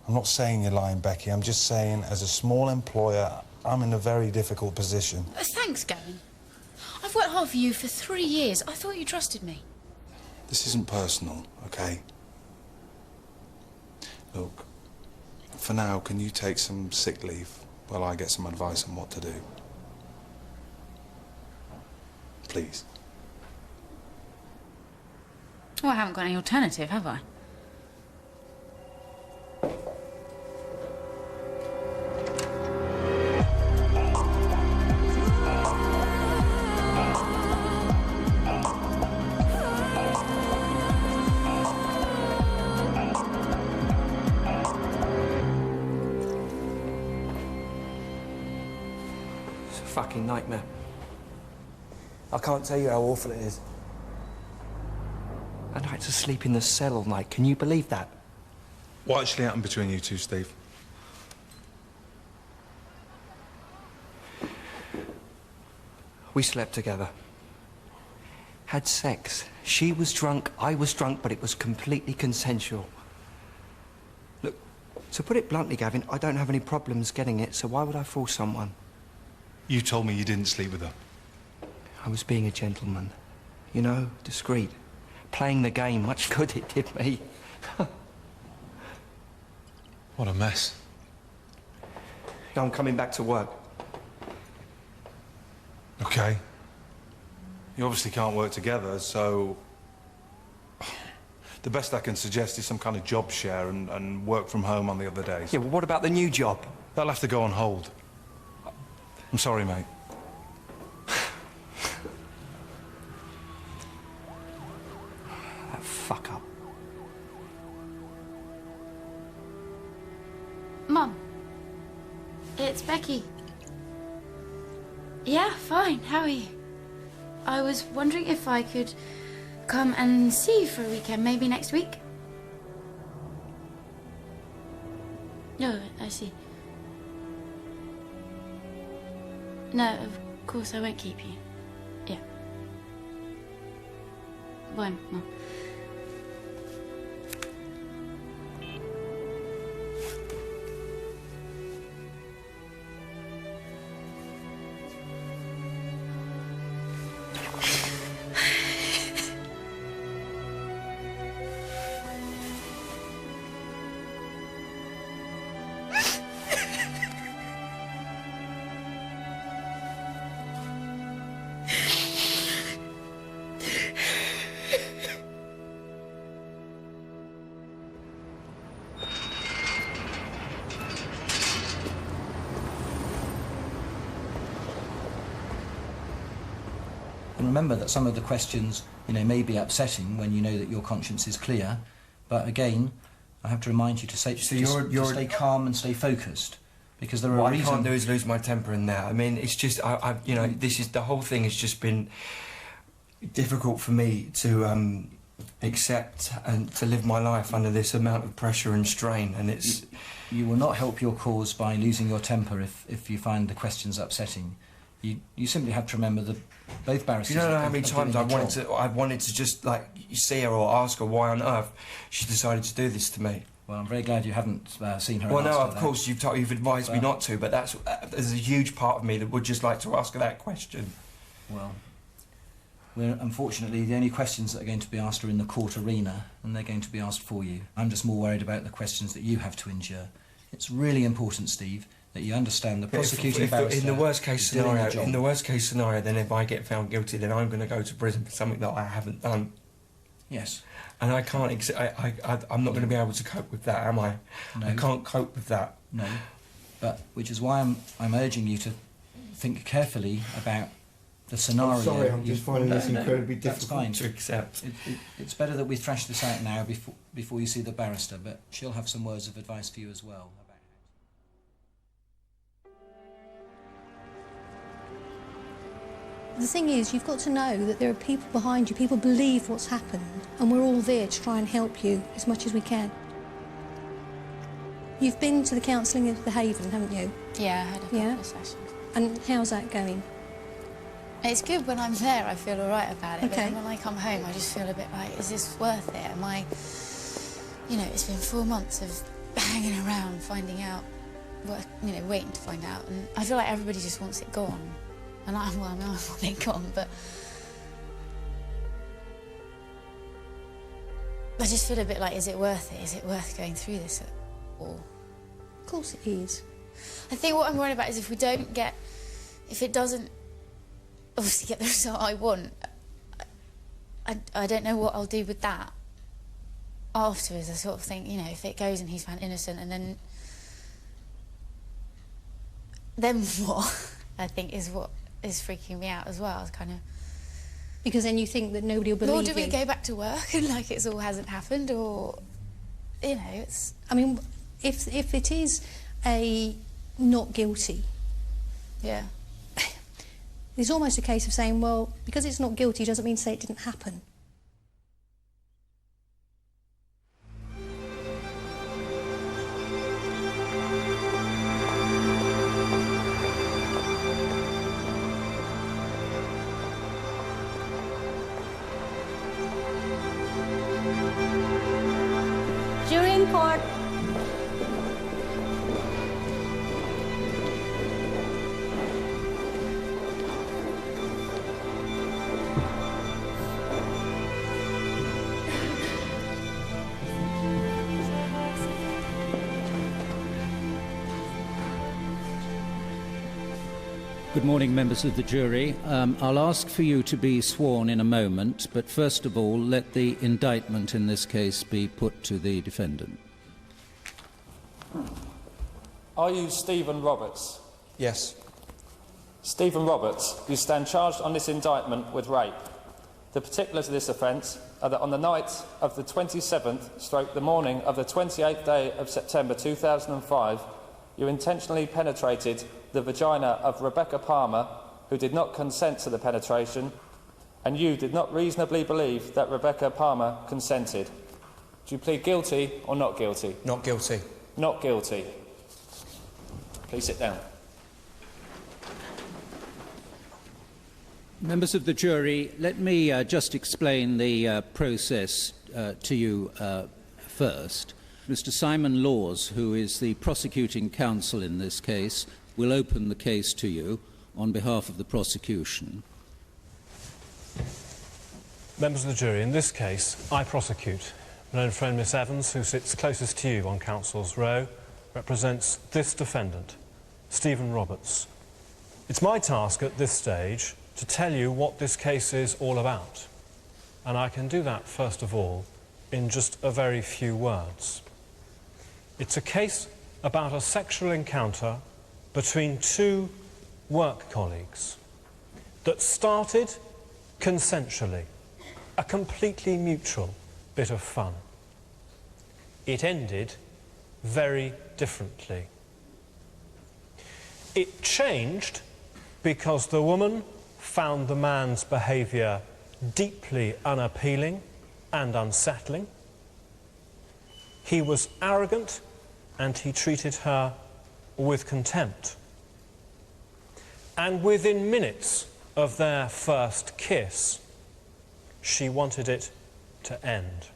[SPEAKER 2] I'm not saying you're lying, Becky. I'm just saying, as a small employer, I'm in a very difficult position.
[SPEAKER 3] Thanks, Gavin. I've worked hard for you for 3 years. I thought you trusted me.
[SPEAKER 2] This isn't personal, okay? Look, for now, can you take some sick leave while I get some advice on what to do? Please.
[SPEAKER 3] Well, I haven't got any alternative, have I?
[SPEAKER 8] Fucking nightmare. I can't tell you how awful it is. I'd like to sleep in the cell all night. Can you believe that?
[SPEAKER 2] What actually happened between you two, Steve?
[SPEAKER 8] We slept together. Had sex. She was drunk, I was drunk, but it was completely consensual. Look, to put it bluntly, Gavin, I don't have any problems getting it, so why would I force someone?
[SPEAKER 2] You told me you didn't sleep with her.
[SPEAKER 8] I was being a gentleman. You know, discreet. Playing the game, much good it did me.
[SPEAKER 2] What a mess.
[SPEAKER 8] I'm coming back to work.
[SPEAKER 2] Okay. You obviously can't work together, so The best I can suggest is some kind of job share and work from home on the other days.
[SPEAKER 8] Yeah, well, what about the new job?
[SPEAKER 2] That'll have to go on hold. I'm sorry, mate.
[SPEAKER 8] That fuck up.
[SPEAKER 3] Mum, it's Becky. Yeah, fine. How are you? I was wondering if I could come and see you for a weekend, maybe next week. No, I see. No, of course I won't keep you. Yeah. Bye, Mum.
[SPEAKER 17] And remember that some of the questions, may be upsetting when you know that your conscience is clear. But again, I have to remind you to stay stay calm and stay focused, because there are
[SPEAKER 8] What
[SPEAKER 17] reasons.
[SPEAKER 8] I can't do is lose my temper in that. I mean, it's just, the whole thing has just been difficult for me to accept and to live my life under this amount of pressure and strain, and it's...
[SPEAKER 17] You will not help your cause by losing your temper if you find the questions upsetting. You simply have to remember that both barristers...
[SPEAKER 8] You don't know how many times I wanted to just, see her or ask her why on earth she decided to do this to me.
[SPEAKER 17] Well, I'm very glad you haven't seen her.
[SPEAKER 8] Well,
[SPEAKER 17] and
[SPEAKER 8] no,
[SPEAKER 17] asked her
[SPEAKER 8] of
[SPEAKER 17] that.
[SPEAKER 8] course, you've advised me not to, but there's a huge part of me that would just like to ask her that question.
[SPEAKER 17] Well, unfortunately, the only questions that are going to be asked are in the court arena, and they're going to be asked for you. I'm just more worried about the questions that you have to endure. It's really important, Steve, that you understand the prosecuting barrister...
[SPEAKER 8] In the worst case
[SPEAKER 17] is doing the job.
[SPEAKER 8] in the worst case scenario, then if I get found guilty, then I'm going to go to prison for something that I haven't done.
[SPEAKER 17] Yes.
[SPEAKER 8] And I can't... I'm not going to be able to cope with that, am I?
[SPEAKER 17] No.
[SPEAKER 8] I can't cope with that.
[SPEAKER 17] No. But which is why I'm urging you to think carefully about the scenario.
[SPEAKER 8] I'm sorry, I'm just finding this incredibly
[SPEAKER 17] that's
[SPEAKER 8] difficult
[SPEAKER 17] fine.
[SPEAKER 8] to accept.
[SPEAKER 17] It's better that we thrash this out now before you see the barrister, but she'll have some words of advice for you as well.
[SPEAKER 12] The thing is, you've got to know that there are people behind you, people believe what's happened, and we're all there to try and help you as much as we can. You've been to the counselling at the Haven, haven't you?
[SPEAKER 3] Yeah, I had a couple of sessions.
[SPEAKER 12] And how's that going?
[SPEAKER 3] It's good when I'm there, I feel all right about it.
[SPEAKER 12] Okay.
[SPEAKER 3] But when I come home, I just feel a bit like, is this worth it? Am I... it's been 4 months of hanging around, finding out, waiting to find out. And I feel like everybody just wants it gone. And I want it gone, but... I just feel a bit like, is it worth it? Is it worth going through this at all?
[SPEAKER 12] Of course it is.
[SPEAKER 3] I think what I'm worried about is if it doesn't obviously get the result I want, I don't know what I'll do with that afterwards. I sort of think, if it goes and he's found innocent and then what? I think is what is freaking me out as well. It's kind of...
[SPEAKER 12] Because then you think that nobody will believe you.
[SPEAKER 3] Or do we go back to work and like it all hasn't happened, or, it's...
[SPEAKER 12] I mean, if it is a not guilty...
[SPEAKER 3] Yeah.
[SPEAKER 12] It's almost a case of saying, well, because it's not guilty doesn't mean to say it didn't happen.
[SPEAKER 18] Jury in court.
[SPEAKER 19] Good morning, members of the jury. I'll ask for you to be sworn in a moment, but first of all, let the indictment in this case be put to the defendant.
[SPEAKER 20] Are you Stephen Roberts?
[SPEAKER 8] Yes.
[SPEAKER 20] Stephen Roberts, you stand charged on this indictment with rape. The particulars of this offence are that on the night of the 27th, the morning of the 28th day of September 2005, you intentionally penetrated the vagina of Rebecca Palmer, who did not consent to the penetration, and you did not reasonably believe that Rebecca Palmer consented. Do you plead guilty or not guilty?
[SPEAKER 8] Not guilty.
[SPEAKER 20] Not guilty. Please sit down.
[SPEAKER 19] Members of the jury, let me just explain the process to you first. Mr. Simon Laws, who is the prosecuting counsel in this case, will open the case to you on behalf of the prosecution.
[SPEAKER 21] Members of the jury, in this case, I prosecute. My own friend Miss Evans, who sits closest to you on counsel's row, represents this defendant, Stephen Roberts. It's my task at this stage to tell you what this case is all about. And I can do that, first of all, in just a very few words. It's a case about a sexual encounter between two work colleagues that started consensually, a completely mutual bit of fun. It ended very differently. It changed because the woman found the man's behaviour deeply unappealing and unsettling. He was arrogant and he treated her with contempt. And within minutes of their first kiss, she wanted it to end.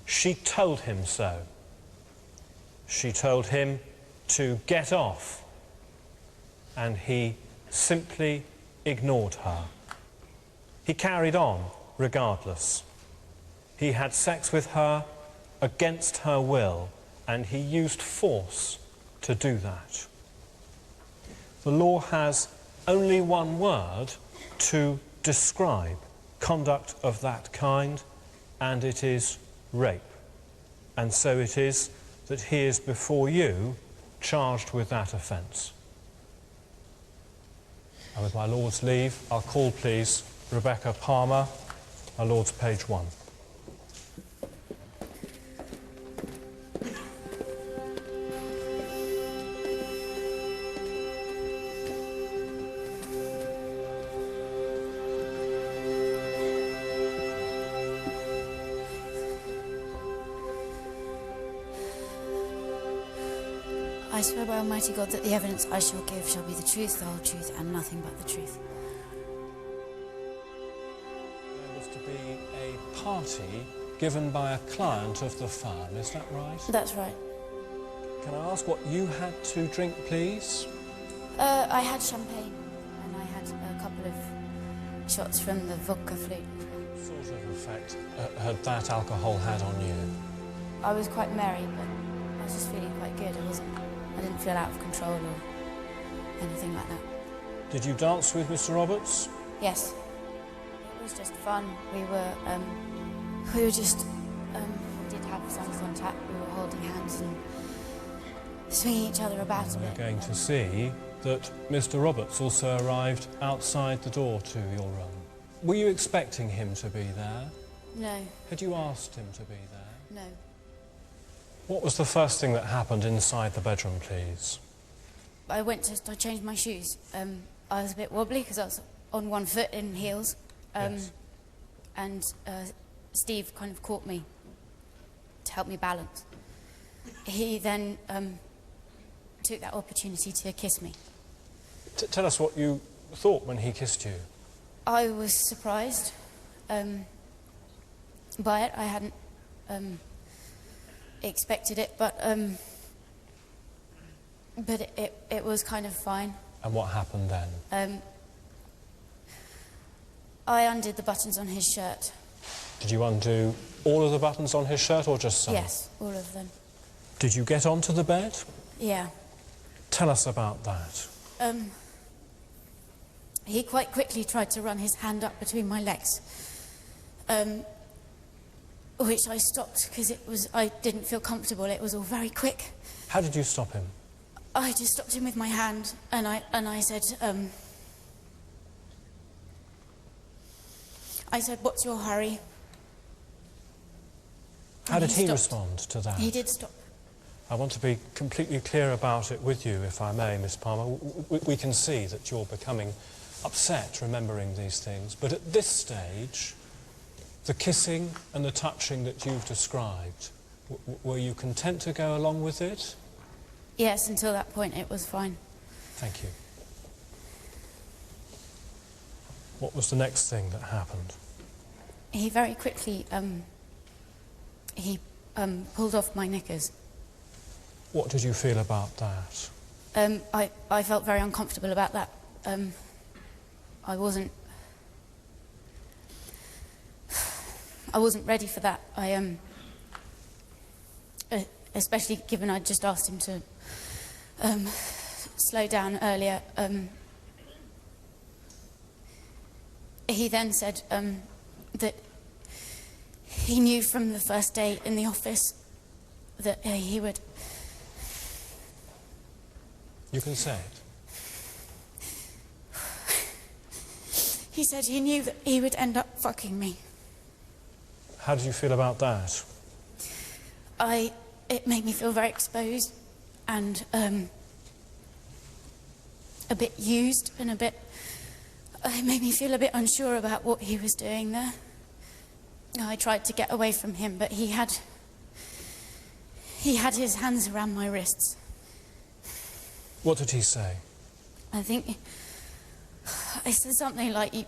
[SPEAKER 21] She told him so. She told him to get off, and he simply ignored her. He carried on regardless. He had sex with her against her will, and he used force to do that. The law has only one word to describe conduct of that kind, and it is rape. And so it is that he is before you charged with that offence. And with my Lord's leave, I'll call, please, Rebecca Palmer, my Lord's page 1.
[SPEAKER 3] I swear by Almighty God that the evidence I shall give shall be the truth, the whole truth, and nothing but the truth.
[SPEAKER 21] There was to be a party given by a client of the firm, is that right?
[SPEAKER 3] That's right.
[SPEAKER 21] Can I ask what you had to drink, please?
[SPEAKER 3] I had champagne, and I had a couple of shots from the vodka flute.
[SPEAKER 21] What sort of effect had that alcohol had on you?
[SPEAKER 3] I was quite merry, but I was just feeling quite good. I didn't feel out of control or anything like that.
[SPEAKER 21] Did you dance with Mr. Roberts?
[SPEAKER 3] Yes. It was just fun. We did have some contact. We were holding hands and swinging each other about a bit.
[SPEAKER 21] We're going to see that Mr. Roberts also arrived outside the door to your room. Were you expecting him to be there?
[SPEAKER 3] No.
[SPEAKER 21] Had you asked him to be there?
[SPEAKER 3] No.
[SPEAKER 21] What was the first thing that happened inside the bedroom, please?
[SPEAKER 3] I changed my shoes. I was a bit wobbly because I was on one foot in heels.
[SPEAKER 21] Yes.
[SPEAKER 3] And Steve kind of caught me to help me balance. He then took that opportunity to kiss me.
[SPEAKER 21] Tell us what you thought when he kissed you.
[SPEAKER 3] I was surprised by it. I hadn't expected it, but it was kind of fine.
[SPEAKER 21] And what happened then?
[SPEAKER 3] I undid the buttons on his shirt.
[SPEAKER 21] Did you undo all of the buttons on his shirt or just some?
[SPEAKER 3] Yes, all of them.
[SPEAKER 21] Did you get onto the bed?
[SPEAKER 3] Yeah.
[SPEAKER 21] Tell us about that.
[SPEAKER 3] he quite quickly tried to run his hand up between my legs, which I stopped because I didn't feel comfortable. It was all very quick.
[SPEAKER 21] How did you stop him?
[SPEAKER 3] I just stopped him with my hand, and I said, "What's your hurry?"
[SPEAKER 21] How did he respond to that?
[SPEAKER 3] He did stop.
[SPEAKER 21] I want to be completely clear about it with you, if I may, Miss Palmer. We can see that you're becoming upset remembering these things, but at this stage, the kissing and the touching that you've described, were you content to go along with it?
[SPEAKER 3] Yes, until that point it was fine.
[SPEAKER 21] Thank you. What was the next thing that happened?
[SPEAKER 3] He very quickly, pulled off my knickers.
[SPEAKER 21] What did you feel about that?
[SPEAKER 3] I felt very uncomfortable about that. I wasn't ready for that. Especially given I'd just asked him to slow down earlier. He then said that he knew from the first day in the office that he would...
[SPEAKER 21] You can say it.
[SPEAKER 3] He said he knew that he would end up fucking me.
[SPEAKER 21] How did you feel about that?
[SPEAKER 3] It made me feel very exposed and a bit used and it made me feel a bit unsure about what he was doing there. I tried to get away from him, but he had his hands around my wrists.
[SPEAKER 21] What did he say?
[SPEAKER 3] I think I said something like, you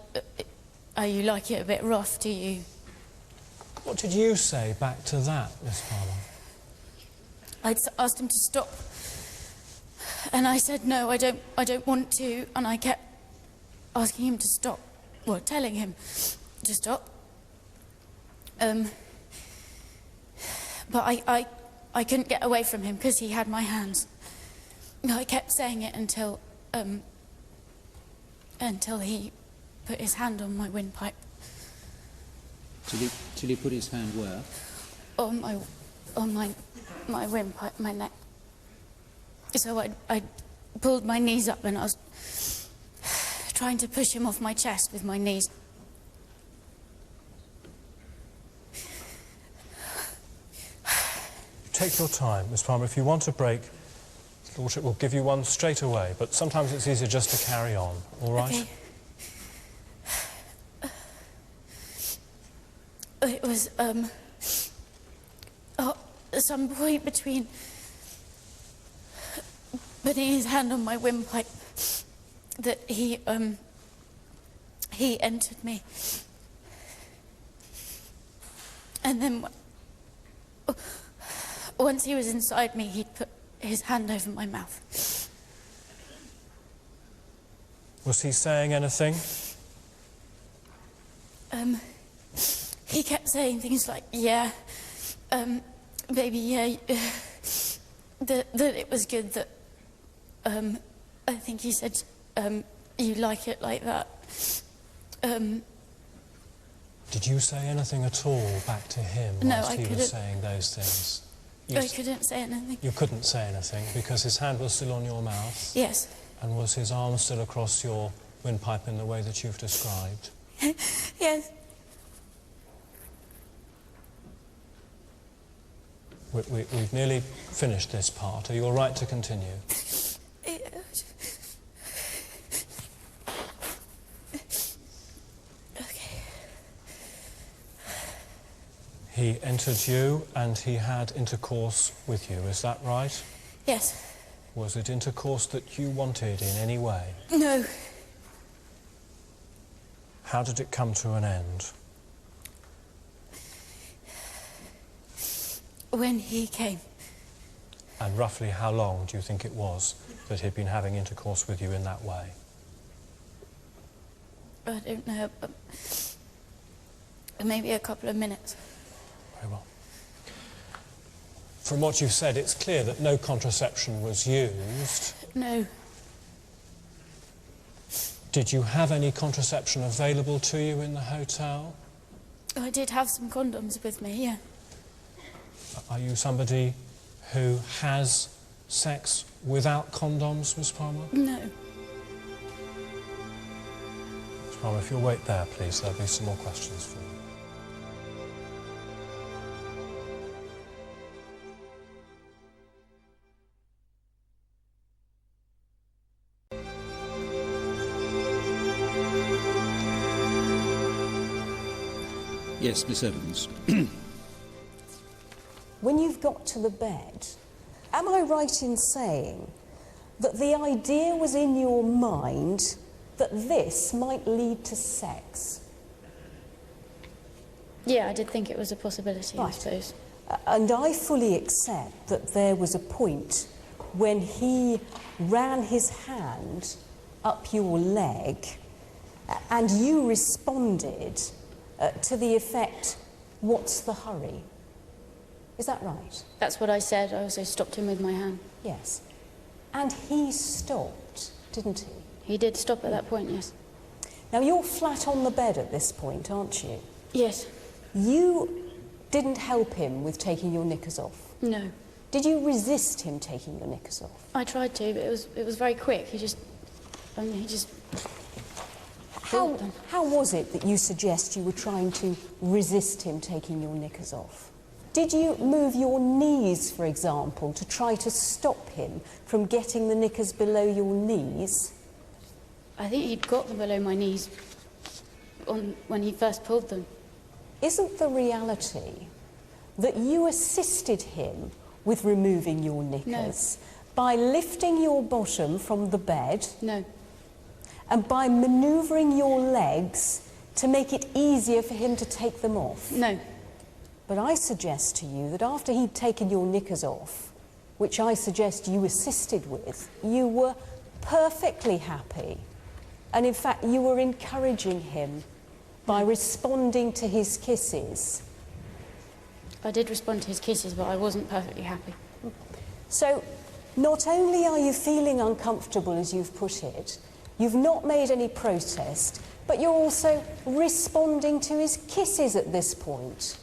[SPEAKER 3] like it a bit rough, do you?
[SPEAKER 21] What did you say back to that, Miss Palmer?
[SPEAKER 3] I'd asked him to stop, and I said, no, I don't want to, and I kept asking him to stop, well, telling him to stop. But I couldn't get away from him because he had my hands. I kept saying it until he put his hand on my windpipe.
[SPEAKER 19] Till he put his hand where?
[SPEAKER 3] On my windpipe, my neck. So I pulled my knees up and I was trying to push him off my chest with my knees.
[SPEAKER 21] Take your time, Miss Palmer. If you want a break, His Lordship will give you one straight away, but sometimes it's easier just to carry on, all right?
[SPEAKER 3] Okay. It was, at some point between putting his hand on my windpipe that he entered me. And then once he was inside me, he'd put his hand over my mouth.
[SPEAKER 21] Was he saying anything?
[SPEAKER 3] He kept saying things like, yeah, baby, yeah, that it was good that, I think he said, you like it like that.
[SPEAKER 21] Did you say anything at all back to him whilst he was saying those things?
[SPEAKER 3] I couldn't say anything.
[SPEAKER 21] You couldn't say anything because his hand was still on your mouth?
[SPEAKER 3] Yes.
[SPEAKER 21] And was his arm still across your windpipe in the way that you've described?
[SPEAKER 3] Yes.
[SPEAKER 21] We've nearly finished this part. Are you all right to continue? He entered you and he had intercourse with you, is that right?
[SPEAKER 3] Yes.
[SPEAKER 21] Was it intercourse that you wanted in any way?
[SPEAKER 3] No.
[SPEAKER 21] How did it come to an end?
[SPEAKER 3] When he came.
[SPEAKER 21] And roughly how long do you think it was that he'd been having intercourse with you in that way?
[SPEAKER 3] I don't know, but maybe a couple of minutes.
[SPEAKER 21] Very well. From what you've said, it's clear that no contraception was used.
[SPEAKER 3] No.
[SPEAKER 21] Did you have any contraception available to you in the hotel?
[SPEAKER 5] I did have some condoms with me, yeah.
[SPEAKER 21] Are you somebody who has sex without condoms, Miss Palmer?
[SPEAKER 5] No.
[SPEAKER 21] Miss Palmer, if you'll wait there, please, there'll be some more questions for you.
[SPEAKER 19] Yes, Miss Evans.
[SPEAKER 1] When you've got to the bed, am I right in saying that the idea was in your mind that this might lead to sex?
[SPEAKER 5] Yeah, I did think it was a possibility, I
[SPEAKER 1] Right.
[SPEAKER 5] suppose.
[SPEAKER 1] And I fully accept that there was a point when he ran his hand up your leg and you responded to the effect, "What's the hurry?" Is that right?
[SPEAKER 5] That's what I said. I also stopped him with my hand.
[SPEAKER 1] Yes. And he stopped, didn't he?
[SPEAKER 5] He did stop at that point, yes.
[SPEAKER 1] Now, you're flat on the bed at this point, aren't you?
[SPEAKER 5] Yes.
[SPEAKER 1] You didn't help him with taking your knickers off?
[SPEAKER 5] No.
[SPEAKER 1] Did you resist him taking your knickers off?
[SPEAKER 5] I tried to, but it was very quick. He just...
[SPEAKER 1] How was it that you suggest you were trying to resist him taking your knickers off? Did you move your knees, for example, to try to stop him from getting the knickers below your knees?
[SPEAKER 5] I think he'd got them below my knees when he first pulled them.
[SPEAKER 1] Isn't the reality that you assisted him with removing your knickers by lifting your bottom from the bed?
[SPEAKER 5] No.
[SPEAKER 1] And by manoeuvring your legs to make it easier for him to take them off?
[SPEAKER 5] No.
[SPEAKER 1] But I suggest to you that after he'd taken your knickers off, which I suggest you assisted with, you were perfectly happy. And in fact, you were encouraging him by responding to his kisses.
[SPEAKER 5] I did respond to his kisses, but I wasn't perfectly happy.
[SPEAKER 1] So, not only are you feeling uncomfortable, as you've put it, you've not made any protest, but you're also responding to his kisses at this point.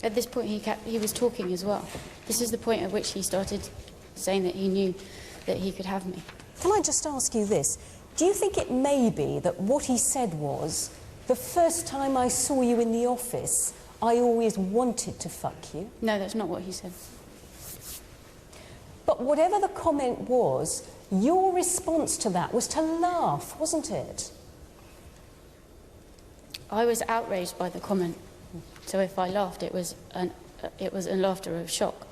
[SPEAKER 5] At this point, he was talking as well. This is the point at which he started saying that he knew that he could have me.
[SPEAKER 1] Can I just ask you this? Do you think it may be that what he said was, the first time I saw you in the office, I always wanted to fuck you?
[SPEAKER 5] No, that's not what he said.
[SPEAKER 1] But whatever the comment was, your response to that was to laugh, wasn't it?
[SPEAKER 5] I was outraged by the comment. So if I laughed, it was a laughter of shock.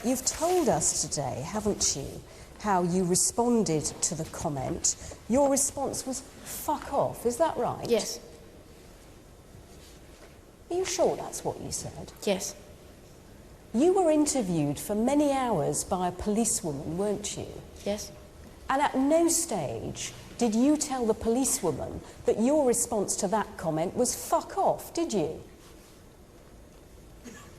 [SPEAKER 1] You've told us today, haven't you, how you responded to the comment. Your response was, fuck off, is that right?
[SPEAKER 5] Yes.
[SPEAKER 1] Are you sure that's what you said?
[SPEAKER 5] Yes.
[SPEAKER 1] You were interviewed for many hours by a policewoman, weren't you?
[SPEAKER 5] Yes.
[SPEAKER 1] And at no stage did you tell the policewoman that your response to that comment was fuck off, did you?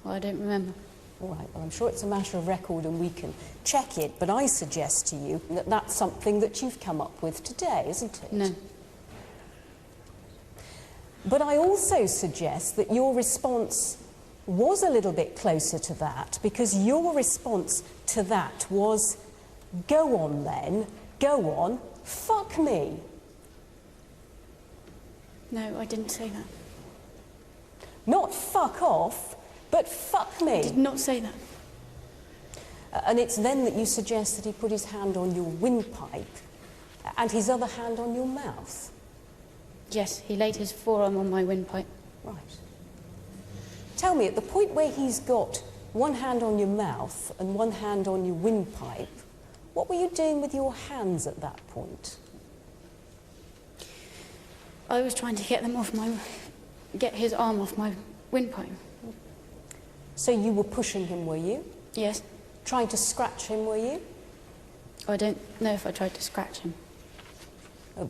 [SPEAKER 5] Well, I don't remember.
[SPEAKER 1] All right, well, I'm sure it's a matter of record and we can check it, but I suggest to you that that's something that you've come up with today, isn't it?
[SPEAKER 5] No.
[SPEAKER 1] But I also suggest that your response was a little bit closer to that, because your response to that was, go on then, go on, fuck me.
[SPEAKER 5] No, I didn't say that.
[SPEAKER 1] Not fuck off, but fuck me.
[SPEAKER 5] I did not say that.
[SPEAKER 1] And it's then that you suggest that he put his hand on your windpipe and his other hand on your mouth.
[SPEAKER 5] Yes, he laid his forearm on my windpipe.
[SPEAKER 1] Right. Tell me, at the point where he's got one hand on your mouth and one hand on your windpipe, what were you doing with your hands at that point?
[SPEAKER 5] I was trying to get his arm off my windpipe.
[SPEAKER 1] So you were pushing him, were you?
[SPEAKER 5] Yes.
[SPEAKER 1] Trying to scratch him, were you?
[SPEAKER 5] I don't know if I tried to scratch him.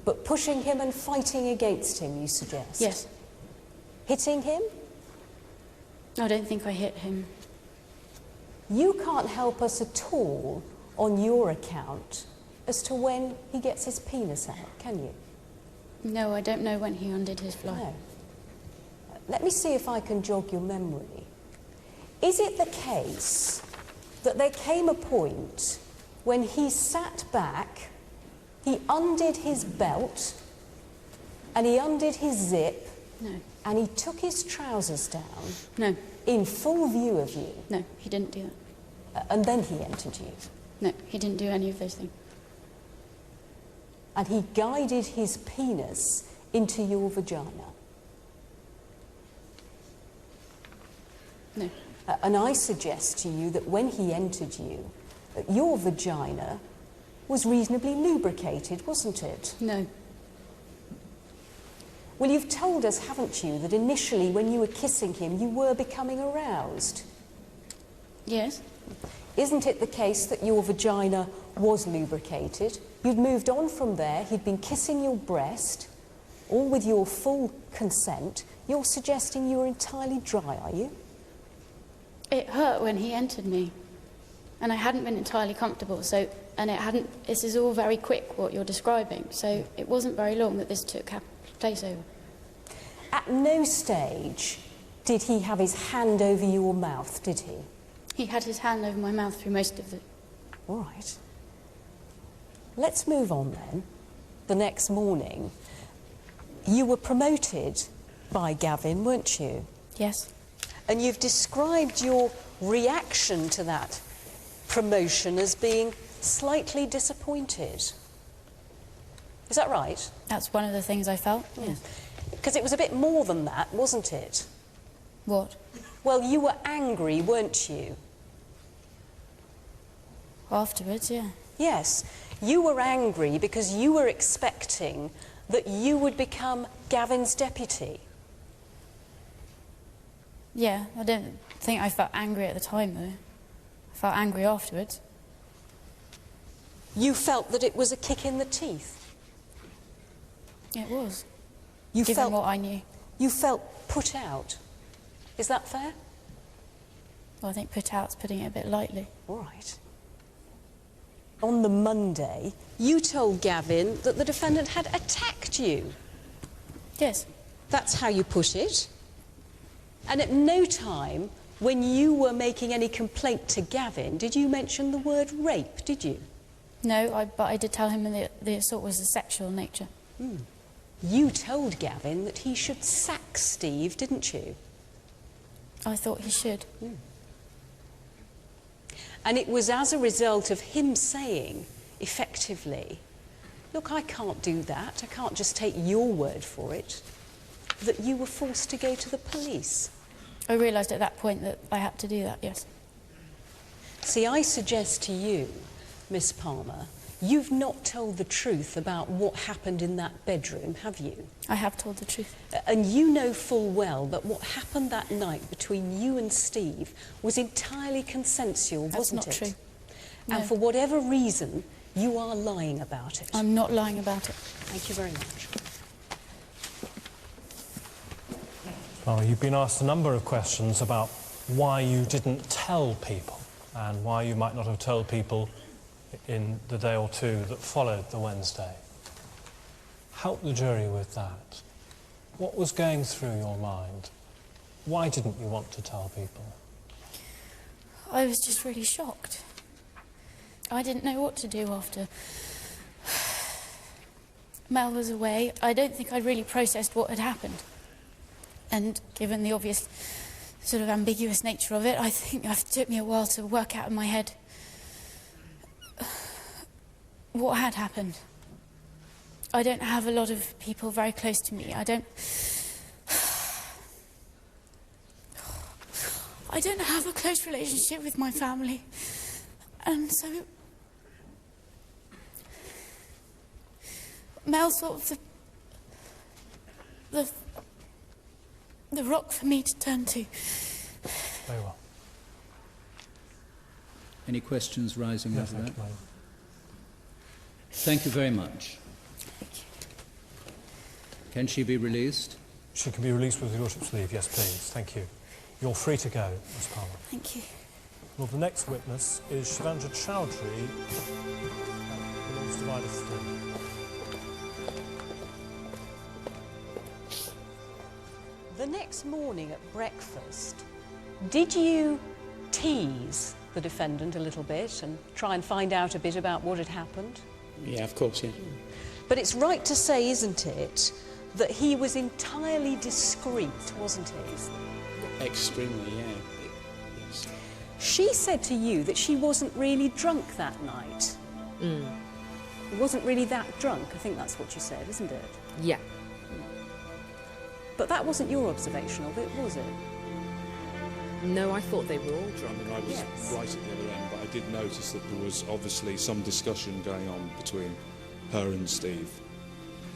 [SPEAKER 1] But pushing him and fighting against him, you suggest?
[SPEAKER 5] Yes.
[SPEAKER 1] Hitting him?
[SPEAKER 5] I don't think I hit him.
[SPEAKER 1] You can't help us at all on your account as to when he gets his penis out, can you?
[SPEAKER 5] No, I don't know when he undid his fly.
[SPEAKER 1] No. Let me see if I can jog your memory. Is it the case that there came a point when he sat back, he undid his belt, and he undid his zip,
[SPEAKER 5] No.
[SPEAKER 1] and he took his trousers down?
[SPEAKER 5] No.
[SPEAKER 1] In full view of you?
[SPEAKER 5] No, he didn't do that.
[SPEAKER 1] And then he entered you?
[SPEAKER 5] No, he didn't do any of those things.
[SPEAKER 1] And he guided his penis into your vagina?
[SPEAKER 5] No.
[SPEAKER 1] And I suggest to you that when he entered you, your vagina was reasonably lubricated, wasn't it?
[SPEAKER 5] No.
[SPEAKER 1] Well, you've told us, haven't you, that initially when you were kissing him, you were becoming aroused?
[SPEAKER 5] Yes.
[SPEAKER 1] Isn't it the case that your vagina was lubricated? You'd moved on from there, he'd been kissing your breast, all with your full consent. You're suggesting you were entirely dry, are you?
[SPEAKER 5] It hurt when he entered me. And I hadn't been entirely comfortable, so... And it hadn't... This is all very quick, what you're describing. So it wasn't very long that this took place over.
[SPEAKER 1] At no stage did he have his hand over your mouth, did he?
[SPEAKER 5] He had his hand over my mouth through most of the...
[SPEAKER 1] All right. Let's move on then. The next morning, you were promoted by Gavin, weren't you?
[SPEAKER 5] Yes.
[SPEAKER 1] And you've described your reaction to that promotion as being slightly disappointed. Is that right?
[SPEAKER 5] That's one of the things I felt, yes.
[SPEAKER 1] Because it was a bit more than that, wasn't it?
[SPEAKER 5] What?
[SPEAKER 1] Well, you were angry, weren't you?
[SPEAKER 5] Afterwards, yeah.
[SPEAKER 1] Yes. You were angry because you were expecting that you would become Gavin's deputy.
[SPEAKER 5] Yeah, I don't think I felt angry at the time, though. I felt angry afterwards.
[SPEAKER 1] You felt that it was a kick in the teeth?
[SPEAKER 5] It was.
[SPEAKER 1] You
[SPEAKER 5] given
[SPEAKER 1] felt
[SPEAKER 5] what I knew.
[SPEAKER 1] You felt put out. Is that fair?
[SPEAKER 5] Well, I think put out's putting it a bit lightly.
[SPEAKER 1] All right. On the Monday, you told Gavin that the defendant had attacked you.
[SPEAKER 5] Yes.
[SPEAKER 1] That's how you put it. And at no time, when you were making any complaint to Gavin, did you mention the word rape, did you?
[SPEAKER 5] No, but I did tell him the assault was of sexual nature.
[SPEAKER 1] You told Gavin that he should sack Steve, didn't you?
[SPEAKER 5] I thought he should.
[SPEAKER 1] And it was as a result of him saying, effectively, look, I can't do that, I can't just take your word for it, that you were forced to go to the police.
[SPEAKER 5] I realised at that point that I had to do that, yes.
[SPEAKER 1] See, I suggest to you, Miss Palmer, you've not told the truth about what happened in that bedroom, have you?
[SPEAKER 5] I have told the truth.
[SPEAKER 1] And you know full well that what happened that night between you and Steve was entirely consensual, wasn't it?
[SPEAKER 5] That's not true.
[SPEAKER 1] And
[SPEAKER 5] No.
[SPEAKER 1] for whatever reason, you are lying about it.
[SPEAKER 5] I'm not lying about it.
[SPEAKER 1] Thank you very much.
[SPEAKER 21] Well, you've been asked a number of questions about why you didn't tell people and why you might not have told people in the day or two that followed the Wednesday. Help the jury with that. What was going through your mind? Why didn't you want to tell people?
[SPEAKER 5] I was just really shocked. I didn't know what to do after Mel was away. I don't think I'd really processed what had happened. And given the obvious sort of ambiguous nature of it, I think it took me a while to work out in my head what had happened. I don't have a lot of people very close to me. I don't have a close relationship with my family. And so Mel's sort of the rock for me to turn to.
[SPEAKER 21] Very well.
[SPEAKER 19] Any questions rising
[SPEAKER 21] No,
[SPEAKER 19] out of
[SPEAKER 21] thank
[SPEAKER 19] that?
[SPEAKER 21] you, madam.
[SPEAKER 19] Thank you very much. Can she be released?
[SPEAKER 21] She can be released with your lordship's leave, yes, please. Thank you. You're free to go, Miss Palmer.
[SPEAKER 5] Thank you.
[SPEAKER 21] Well, the next witness is Shivanja Chowdhury. Belongs to Divider 3.
[SPEAKER 1] The next morning at breakfast, did you tease the defendant a little bit and try and find out a bit about what had happened?
[SPEAKER 10] Yeah, of course, yeah.
[SPEAKER 1] But it's right to say, isn't it, that he was entirely discreet, wasn't he?
[SPEAKER 10] Extremely, yeah. Yes.
[SPEAKER 1] She said to you that she wasn't really drunk that night. He wasn't really that drunk, I think that's what you said, isn't it?
[SPEAKER 4] Yeah.
[SPEAKER 1] But that wasn't your observation of it, was it?
[SPEAKER 4] No, I thought they were all drunk.
[SPEAKER 7] I mean, I was right at the other end, but I did notice that there was obviously some discussion going on between her and Steve.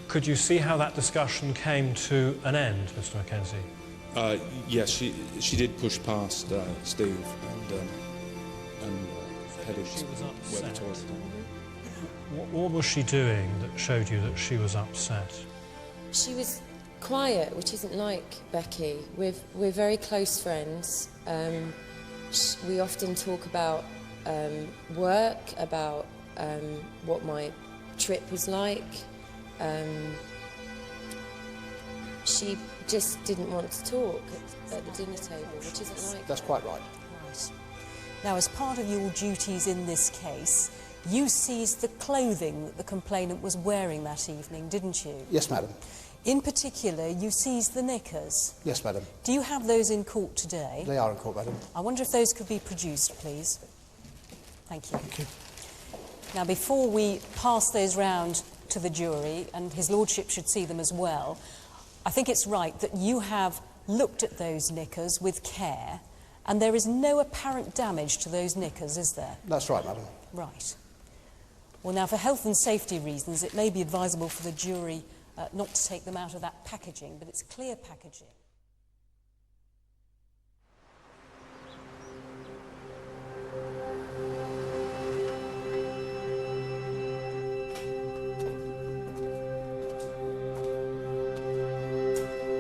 [SPEAKER 21] Could you see how that discussion came to an end, Mr. Mackenzie?
[SPEAKER 7] Yes, she did push past Steve and headed where the toilet.
[SPEAKER 21] What was she doing that showed you that she was upset?
[SPEAKER 4] She was quiet, which isn't like Becky. We're very close friends. We often talk about work, about what my trip was like. She just didn't want to talk at the dinner table, which isn't like...
[SPEAKER 13] That's quite right.
[SPEAKER 1] Right. Now, as part of your duties in this case, you seized the clothing that the complainant was wearing that evening, didn't you?
[SPEAKER 13] Yes, madam.
[SPEAKER 1] In particular, you seized the knickers.
[SPEAKER 13] Yes, madam.
[SPEAKER 1] Do you have those in court today?
[SPEAKER 13] They are in court, madam.
[SPEAKER 1] I wonder if those could be produced, please. Thank you. Thank you. Now, before we pass those round to the jury, and his lordship should see them as well, I think it's right that you have looked at those knickers with care, and there is no apparent damage to those knickers, is there?
[SPEAKER 13] That's right, madam.
[SPEAKER 1] Right. Well, now, for health and safety reasons, it may be advisable for the jury not to take them out of that packaging, but it's clear packaging.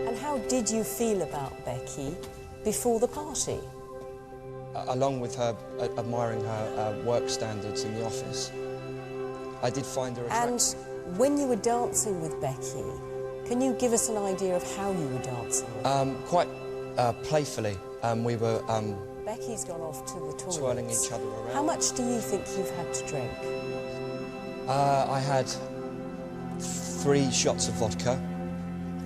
[SPEAKER 1] And how did you feel about Becky before the party?
[SPEAKER 8] Along with her admiring her work standards in the office, I did find her attractive.
[SPEAKER 1] And when you were dancing with Becky, can you give us an idea of how you were dancing with her?
[SPEAKER 8] Quite playfully. We were
[SPEAKER 1] Becky's gone off to the toilet.
[SPEAKER 8] twirling each other around.
[SPEAKER 1] How much do you think you've had to drink?
[SPEAKER 8] I had 3 shots of vodka,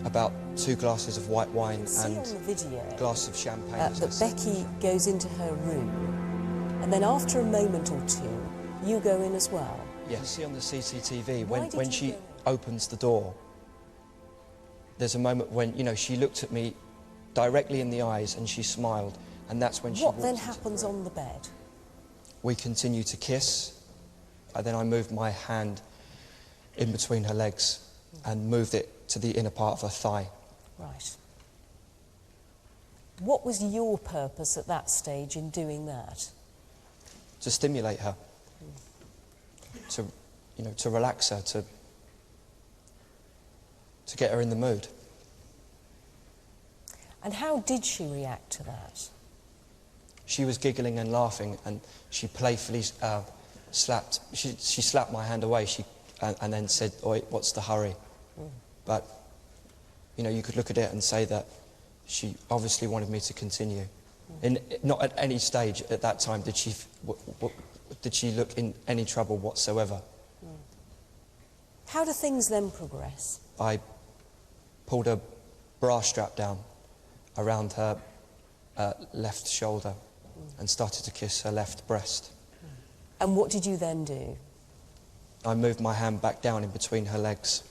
[SPEAKER 8] about 2 glasses of white wine and
[SPEAKER 1] on the video,
[SPEAKER 8] a glass of champagne.
[SPEAKER 1] that Becky goes into her room, and then after a moment or two, you go in as well.
[SPEAKER 8] Yes, you see on the CCTV,
[SPEAKER 1] Why did
[SPEAKER 8] when
[SPEAKER 1] you
[SPEAKER 8] she
[SPEAKER 1] go in?
[SPEAKER 8] opens the door, there's a moment when, you know, she looked at me directly in the eyes and she smiled, and that's when she
[SPEAKER 1] What
[SPEAKER 8] walked
[SPEAKER 1] then
[SPEAKER 8] into the
[SPEAKER 1] happens
[SPEAKER 8] room.
[SPEAKER 1] on the bed?
[SPEAKER 8] We continue to kiss, and then I moved my hand in between her legs and moved it to the inner part of her thigh.
[SPEAKER 1] Right. What was your purpose at that stage in doing that?
[SPEAKER 8] To stimulate her, to, you know, to relax her, to get her in the mood.
[SPEAKER 1] And how did she react to that?
[SPEAKER 8] She was giggling and laughing, and she playfully slapped. She slapped my hand away. And then said, "Oi, what's the hurry?" But you know, you could look at it and say that she obviously wanted me to continue. Not at any stage at that time did she look in any trouble whatsoever.
[SPEAKER 1] How do things then progress?
[SPEAKER 8] I pulled a bra strap down around her left shoulder and started to kiss her left breast.
[SPEAKER 1] And what did you then do?
[SPEAKER 8] I moved my hand back down in between her legs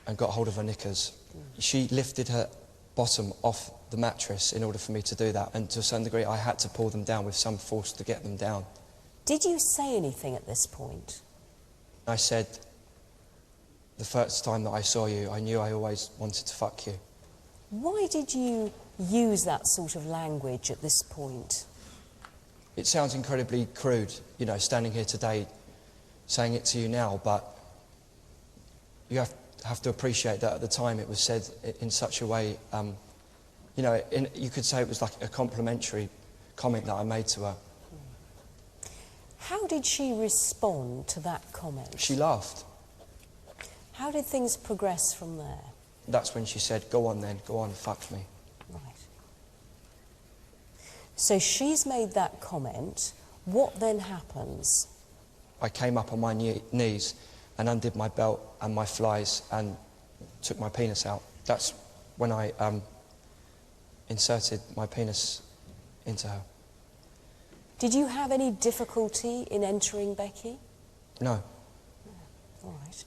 [SPEAKER 8] and got hold of her knickers. She lifted her bottom off the mattress in order for me to do that, and to a certain degree I had to pull them down with some force to get them down.
[SPEAKER 1] Did you say anything at this point?
[SPEAKER 8] I said, the first time that I saw you, I knew I always wanted to fuck you.
[SPEAKER 1] Why did you use that sort of language at this point?
[SPEAKER 8] It sounds incredibly crude, you know, standing here today saying it to you now, but you have to appreciate that at the time it was said in such a way, you know, you could say it was like a complimentary comment that I made to her.
[SPEAKER 1] How did she respond to that comment?
[SPEAKER 8] She laughed.
[SPEAKER 1] How did things progress from there?
[SPEAKER 8] That's when she said, go on then, go on, fuck me.
[SPEAKER 1] Right. So she's made that comment. What then happens?
[SPEAKER 8] I came up on my knees and undid my belt and my flies and took my penis out. That's when I inserted my penis into her.
[SPEAKER 1] Did you have any difficulty in entering Becky?
[SPEAKER 8] No.
[SPEAKER 1] All right.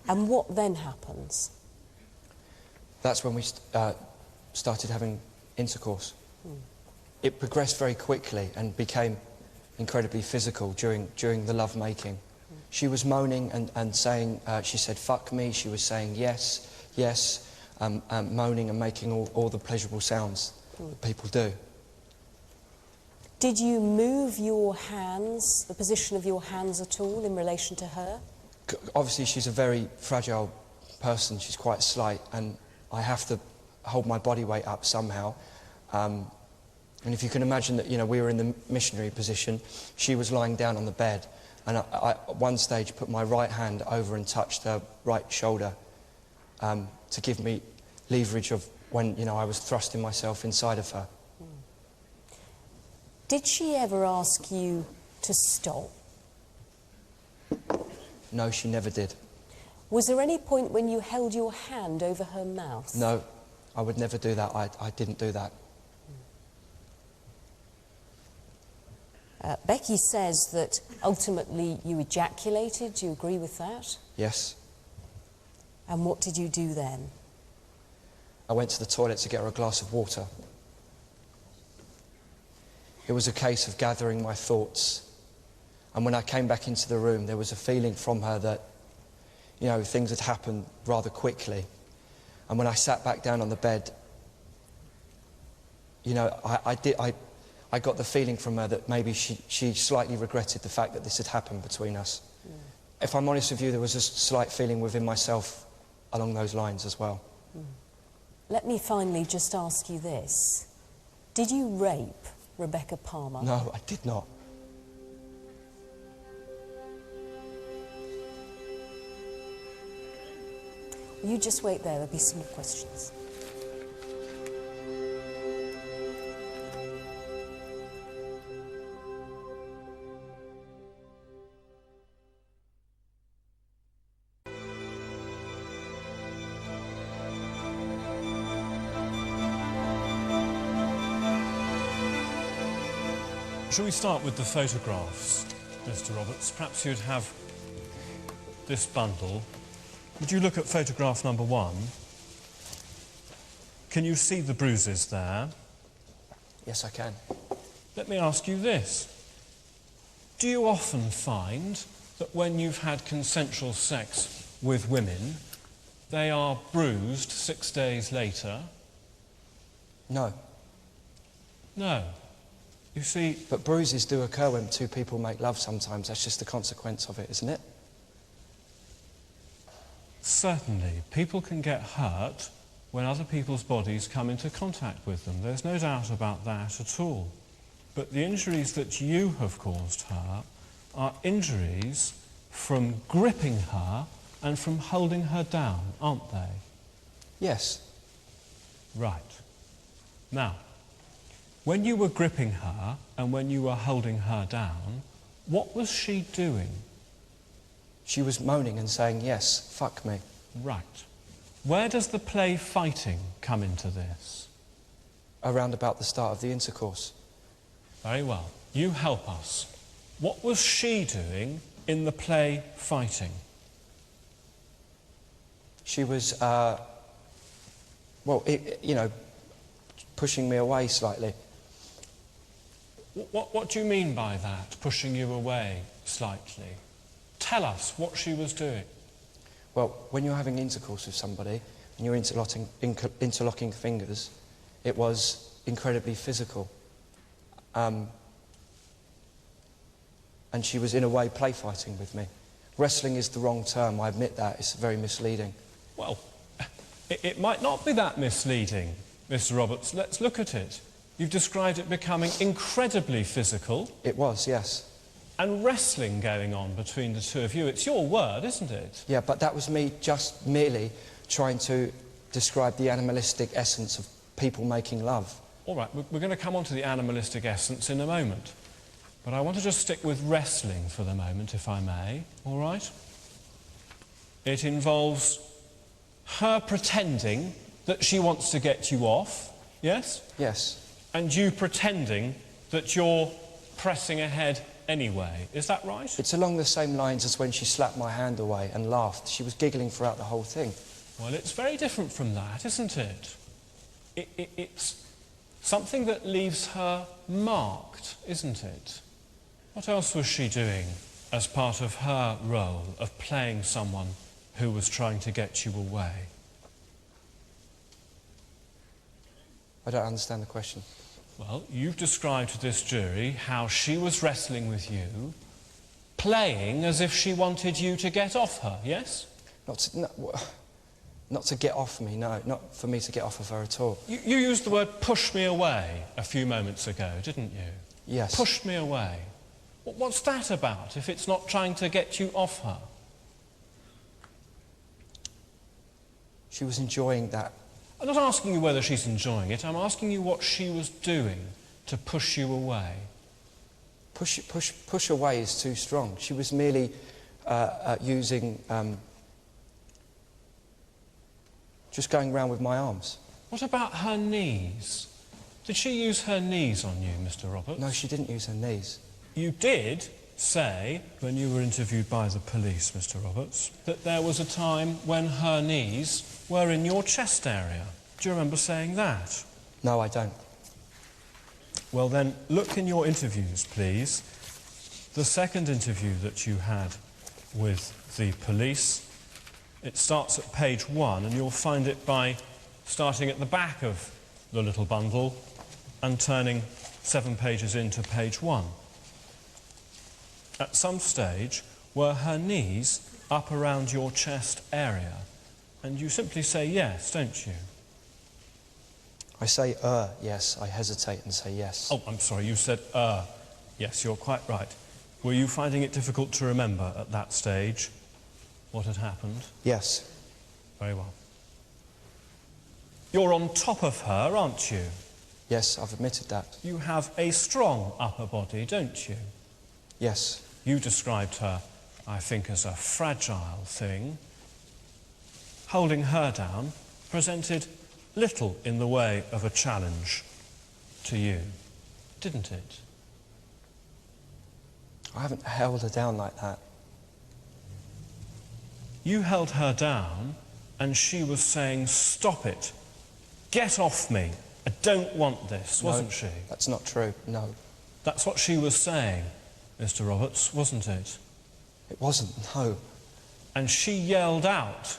[SPEAKER 1] And what then happens?
[SPEAKER 8] That's when we started having intercourse. It progressed very quickly and became incredibly physical during the love-making. She was moaning and saying, she said, fuck me. She was saying yes, yes, moaning and making all the pleasurable sounds that people do.
[SPEAKER 1] Did you move your hands, the position of your hands at all in relation to her?
[SPEAKER 8] Obviously, she's a very fragile person. She's quite slight, and I have to hold my body weight up somehow. And if you can imagine that, you know, we were in the missionary position, she was lying down on the bed, and I at one stage put my right hand over and touched her right shoulder to give me leverage of when, you know, I was thrusting myself inside of her.
[SPEAKER 1] Did she ever ask you to stop?
[SPEAKER 8] No, she never did.
[SPEAKER 1] Was there any point when you held your hand over her mouth?
[SPEAKER 8] No, I would never do that. I didn't do that.
[SPEAKER 1] Becky says that ultimately you ejaculated. Do you agree with that?
[SPEAKER 8] Yes.
[SPEAKER 1] And what did you do then?
[SPEAKER 8] I went to the toilet to get her a glass of water. It was a case of gathering my thoughts. And when I came back into the room, there was a feeling from her that, you know, things had happened rather quickly. And when I sat back down on the bed, you know, I got the feeling from her that maybe she slightly regretted the fact that this had happened between us. If I'm honest with you, there was a slight feeling within myself along those lines as well.
[SPEAKER 1] Let me finally just ask you this. Did you rape Rebecca Palmer?
[SPEAKER 8] No, I did not.
[SPEAKER 1] You just wait there, there'll be some more questions.
[SPEAKER 21] Shall we start with the photographs, Mr. Roberts? Perhaps you'd have this bundle. Would you look at photograph number 1? Can you see the bruises there?
[SPEAKER 8] Yes, I can.
[SPEAKER 21] Let me ask you this. Do you often find that when you've had consensual sex with women, they are bruised 6 days later?
[SPEAKER 8] No.
[SPEAKER 21] No. You see...
[SPEAKER 8] But bruises do occur when two people make love sometimes. That's just the consequence of it, isn't it?
[SPEAKER 21] Certainly. People can get hurt when other people's bodies come into contact with them. There's no doubt about that at all. But the injuries that you have caused her are injuries from gripping her and from holding her down, aren't they?
[SPEAKER 8] Yes.
[SPEAKER 21] Right. Now, when you were gripping her and when you were holding her down, what was she doing?
[SPEAKER 8] She was moaning and saying, yes, fuck me.
[SPEAKER 21] Right. Where does the play fighting come into this?
[SPEAKER 8] Around about the start of the intercourse.
[SPEAKER 21] Very well. You help us. What was she doing in the play fighting?
[SPEAKER 8] She was, you know, pushing me away slightly.
[SPEAKER 21] What do you mean by that, pushing you away slightly? Tell us what she was doing.
[SPEAKER 8] Well, when you're having intercourse with somebody and you're interlocking fingers, it was incredibly physical. And she was, in a way, play fighting with me. Wrestling is the wrong term, I admit that. It's very misleading.
[SPEAKER 21] Well, it might not be that misleading, Mr. Roberts. Let's look at it. You've described it becoming incredibly physical.
[SPEAKER 8] It was, yes.
[SPEAKER 21] and wrestling going on between the two of you. It's your word, isn't it?
[SPEAKER 8] Yeah, but that was me just merely trying to describe the animalistic essence of people making love.
[SPEAKER 21] All right, we're going to come on to the animalistic essence in a moment. But I want to just stick with wrestling for the moment, if I may, all right? It involves her pretending that she wants to get you off, yes?
[SPEAKER 8] Yes.
[SPEAKER 21] And you pretending that you're pressing ahead anyway. Is that right?
[SPEAKER 8] It's along the same lines as when she slapped my hand away and laughed. She was giggling throughout the whole thing.
[SPEAKER 21] Well, it's very different from that, isn't it? It's something that leaves her marked, isn't it? What else was she doing as part of her role of playing someone who was trying to get you away?
[SPEAKER 8] I don't understand the question.
[SPEAKER 21] Well, you've described to this jury how she was wrestling with you, playing as if she wanted you to get off her, yes?
[SPEAKER 8] Not to get off me, no. Not for me to get off of her at all.
[SPEAKER 21] You used the word push me away a few moments ago, didn't you?
[SPEAKER 8] Yes.
[SPEAKER 21] Pushed me away. What's that about, if it's not trying to get you off her?
[SPEAKER 8] She was enjoying that.
[SPEAKER 21] I'm not asking you whether she's enjoying it. I'm asking you what she was doing to push you away.
[SPEAKER 8] Push away is too strong. She was merely using... just going round with my arms.
[SPEAKER 21] What about her knees? Did she use her knees on you, Mr. Roberts?
[SPEAKER 8] No, she didn't use her knees.
[SPEAKER 21] You did say, when you were interviewed by the police, Mr. Roberts, that there was a time when her knees were in your chest area. Do you remember saying that?
[SPEAKER 8] No, I don't.
[SPEAKER 21] Well then, look in your interviews, please. The second interview that you had with the police, it starts at page 1, and you'll find it by starting at the back of the little bundle and turning 7 pages into page 1. At some stage, were her knees up around your chest area? And you simply say yes, don't you?
[SPEAKER 8] I say, yes. I hesitate and say yes.
[SPEAKER 21] Oh, I'm sorry, you said, yes, you're quite right. Were you finding it difficult to remember at that stage what had happened?
[SPEAKER 8] Yes.
[SPEAKER 21] Very well. You're on top of her, aren't you?
[SPEAKER 8] Yes, I've admitted that.
[SPEAKER 21] You have a strong upper body, don't you?
[SPEAKER 8] Yes.
[SPEAKER 21] You described her, I think, as a fragile thing. Holding her down presented little in the way of a challenge to you, didn't it?
[SPEAKER 8] I haven't held her down like that.
[SPEAKER 21] You held her down and she was saying, "Stop it, get off me, I don't want this," wasn't she?
[SPEAKER 8] That's not true, no.
[SPEAKER 21] That's what she was saying, Mr. Roberts, wasn't it?
[SPEAKER 8] It wasn't, no.
[SPEAKER 21] And she yelled out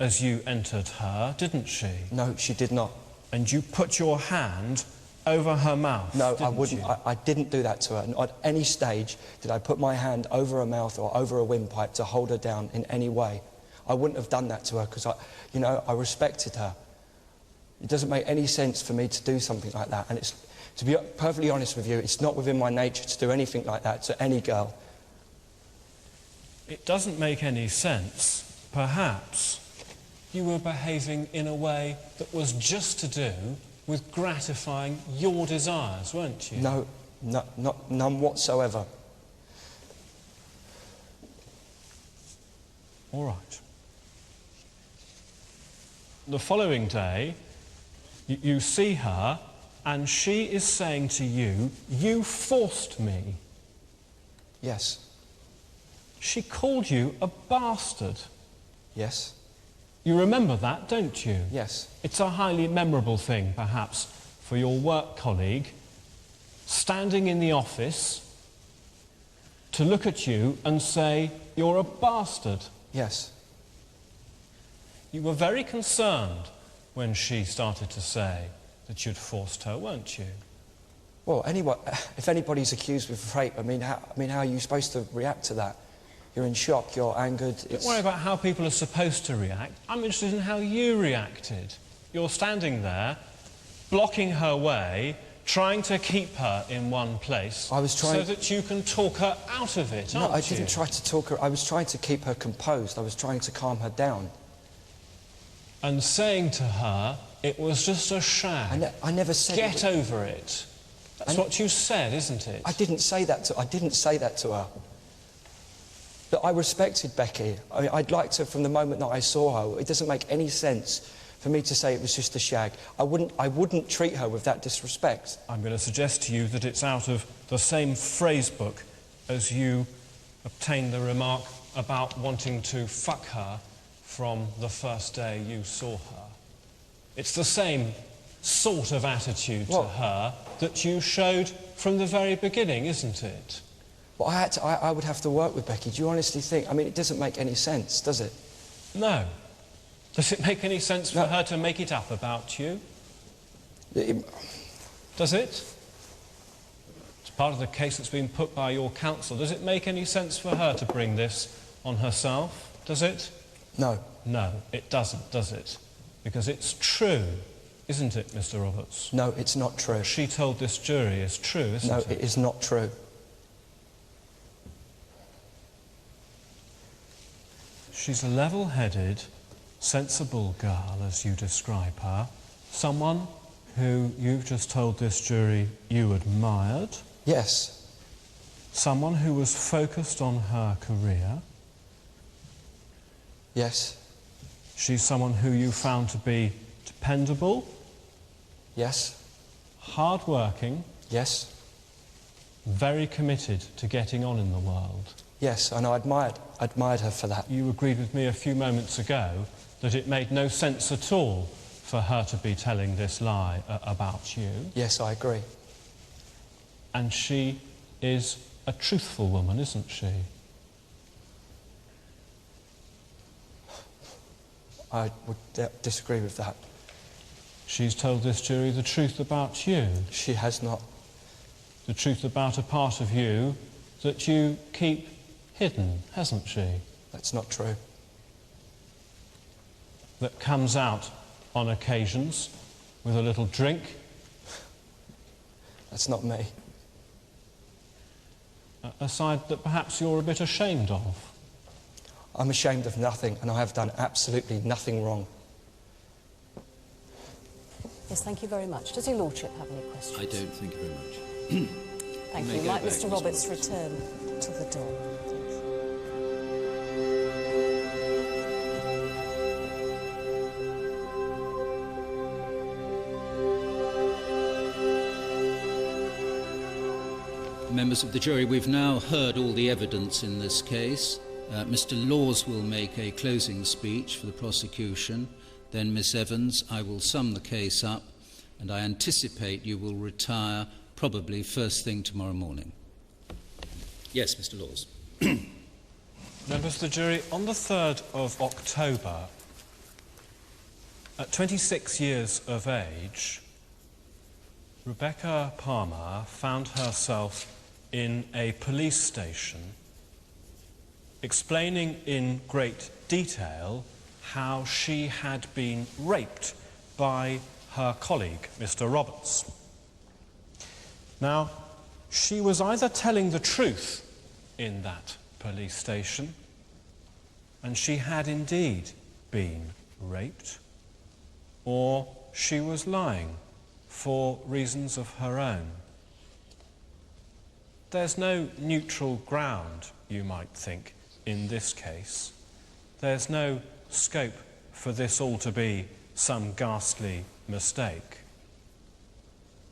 [SPEAKER 21] as you entered her, didn't she?
[SPEAKER 8] No, she did not.
[SPEAKER 21] And you put your hand over her mouth,
[SPEAKER 8] No, I wouldn't.
[SPEAKER 21] you?
[SPEAKER 8] I didn't do that to her. Not at any stage did I put my hand over her mouth or over a windpipe to hold her down in any way. I wouldn't have done that to her because, I respected her. It doesn't make any sense for me to do something like that. And it's, to be perfectly honest with you, it's not within my nature to do anything like that to any girl.
[SPEAKER 21] It doesn't make any sense. Perhaps you were behaving in a way that was just to do with gratifying your desires, weren't you?
[SPEAKER 8] No, none whatsoever.
[SPEAKER 21] All right. The following day, you see her, and she is saying to you, "You forced me."
[SPEAKER 8] Yes.
[SPEAKER 21] She called you a bastard.
[SPEAKER 8] Yes.
[SPEAKER 21] You remember that, don't you?
[SPEAKER 8] Yes.
[SPEAKER 21] It's a highly memorable thing, perhaps, for your work colleague, standing in the office, to look at you and say, "You're a bastard."
[SPEAKER 8] Yes.
[SPEAKER 21] You were very concerned when she started to say that you'd forced her, weren't you?
[SPEAKER 8] Well, if anybody's accused with rape, how are you supposed to react to that? You're in shock, you're angered.
[SPEAKER 21] Don't worry about how people are supposed to react. I'm interested in how you reacted. You're standing there, blocking her way, trying to keep her in one place so that you can talk her out of it, aren't you?
[SPEAKER 8] No, I didn't try to talk her. I was trying to keep her composed. I was trying to calm her down.
[SPEAKER 21] And saying to her, it was just a shag.
[SPEAKER 8] I never said...
[SPEAKER 21] Get over it. That's what you said, isn't it?
[SPEAKER 8] I didn't say that to her. But I respected Becky. I mean, I'd like to, from the moment that I saw her, it doesn't make any sense for me to say it was just a shag. I wouldn't treat her with that disrespect.
[SPEAKER 21] I'm going to suggest to you that it's out of the same phrase book as you obtained the remark about wanting to fuck her from the first day you saw her. It's the same sort of attitude to her that you showed from the very beginning, isn't it?
[SPEAKER 8] Well, I would have to work with Becky. Do you honestly think... I mean, it doesn't make any sense, does it?
[SPEAKER 21] No. Does it make any sense for her to make it up about you? Does it? It's part of the case that's been put by your counsel. Does it make any sense for her to bring this on herself? Does it?
[SPEAKER 8] No.
[SPEAKER 21] No, it doesn't, does it? Because it's true, isn't it, Mr. Roberts?
[SPEAKER 8] No, it's not true.
[SPEAKER 21] What she told this jury is true, isn't it?
[SPEAKER 8] No, it is not true.
[SPEAKER 21] She's a level-headed, sensible girl, as you describe her. Someone who you've just told this jury you admired.
[SPEAKER 8] Yes.
[SPEAKER 21] Someone who was focused on her career.
[SPEAKER 8] Yes.
[SPEAKER 21] She's someone who you found to be dependable.
[SPEAKER 8] Yes.
[SPEAKER 21] Hard-working.
[SPEAKER 8] Yes.
[SPEAKER 21] Very committed to getting on in the world.
[SPEAKER 8] Yes, and I admired her for that.
[SPEAKER 21] You agreed with me a few moments ago that it made no sense at all for her to be telling this lie about you.
[SPEAKER 8] Yes, I agree.
[SPEAKER 21] And she is a truthful woman, isn't she?
[SPEAKER 8] I would disagree with that.
[SPEAKER 21] She's told this jury the truth about you.
[SPEAKER 8] She has not.
[SPEAKER 21] The truth about a part of you that you keep hidden, hasn't she?
[SPEAKER 8] That's not true.
[SPEAKER 21] That comes out on occasions with a little drink.
[SPEAKER 8] That's not me.
[SPEAKER 21] A side that perhaps you're a bit ashamed of.
[SPEAKER 8] I'm ashamed of nothing, and I have done absolutely nothing wrong.
[SPEAKER 1] Yes, thank you very much. Does your lordship have any questions?
[SPEAKER 19] I don't, thank you very much.
[SPEAKER 1] Thank you. Like Mr. Roberts, return to the door.
[SPEAKER 19] Members of the jury, we've now heard all the evidence in this case. Mr. Laws will make a closing speech for the prosecution. Then, Miss Evans, I will sum the case up, and I anticipate you will retire probably first thing tomorrow morning. Yes, Mr. Laws.
[SPEAKER 21] Members of the jury, on the 3rd of October, at 26 years of age, Rebecca Palmer found herself in a police station explaining in great detail how she had been raped by her colleague, Mr. Roberts. Now, she was either telling the truth in that police station, and she had indeed been raped, or she was lying for reasons of her own. There's no neutral ground, you might think, in this case. There's no scope for this all to be some ghastly mistake.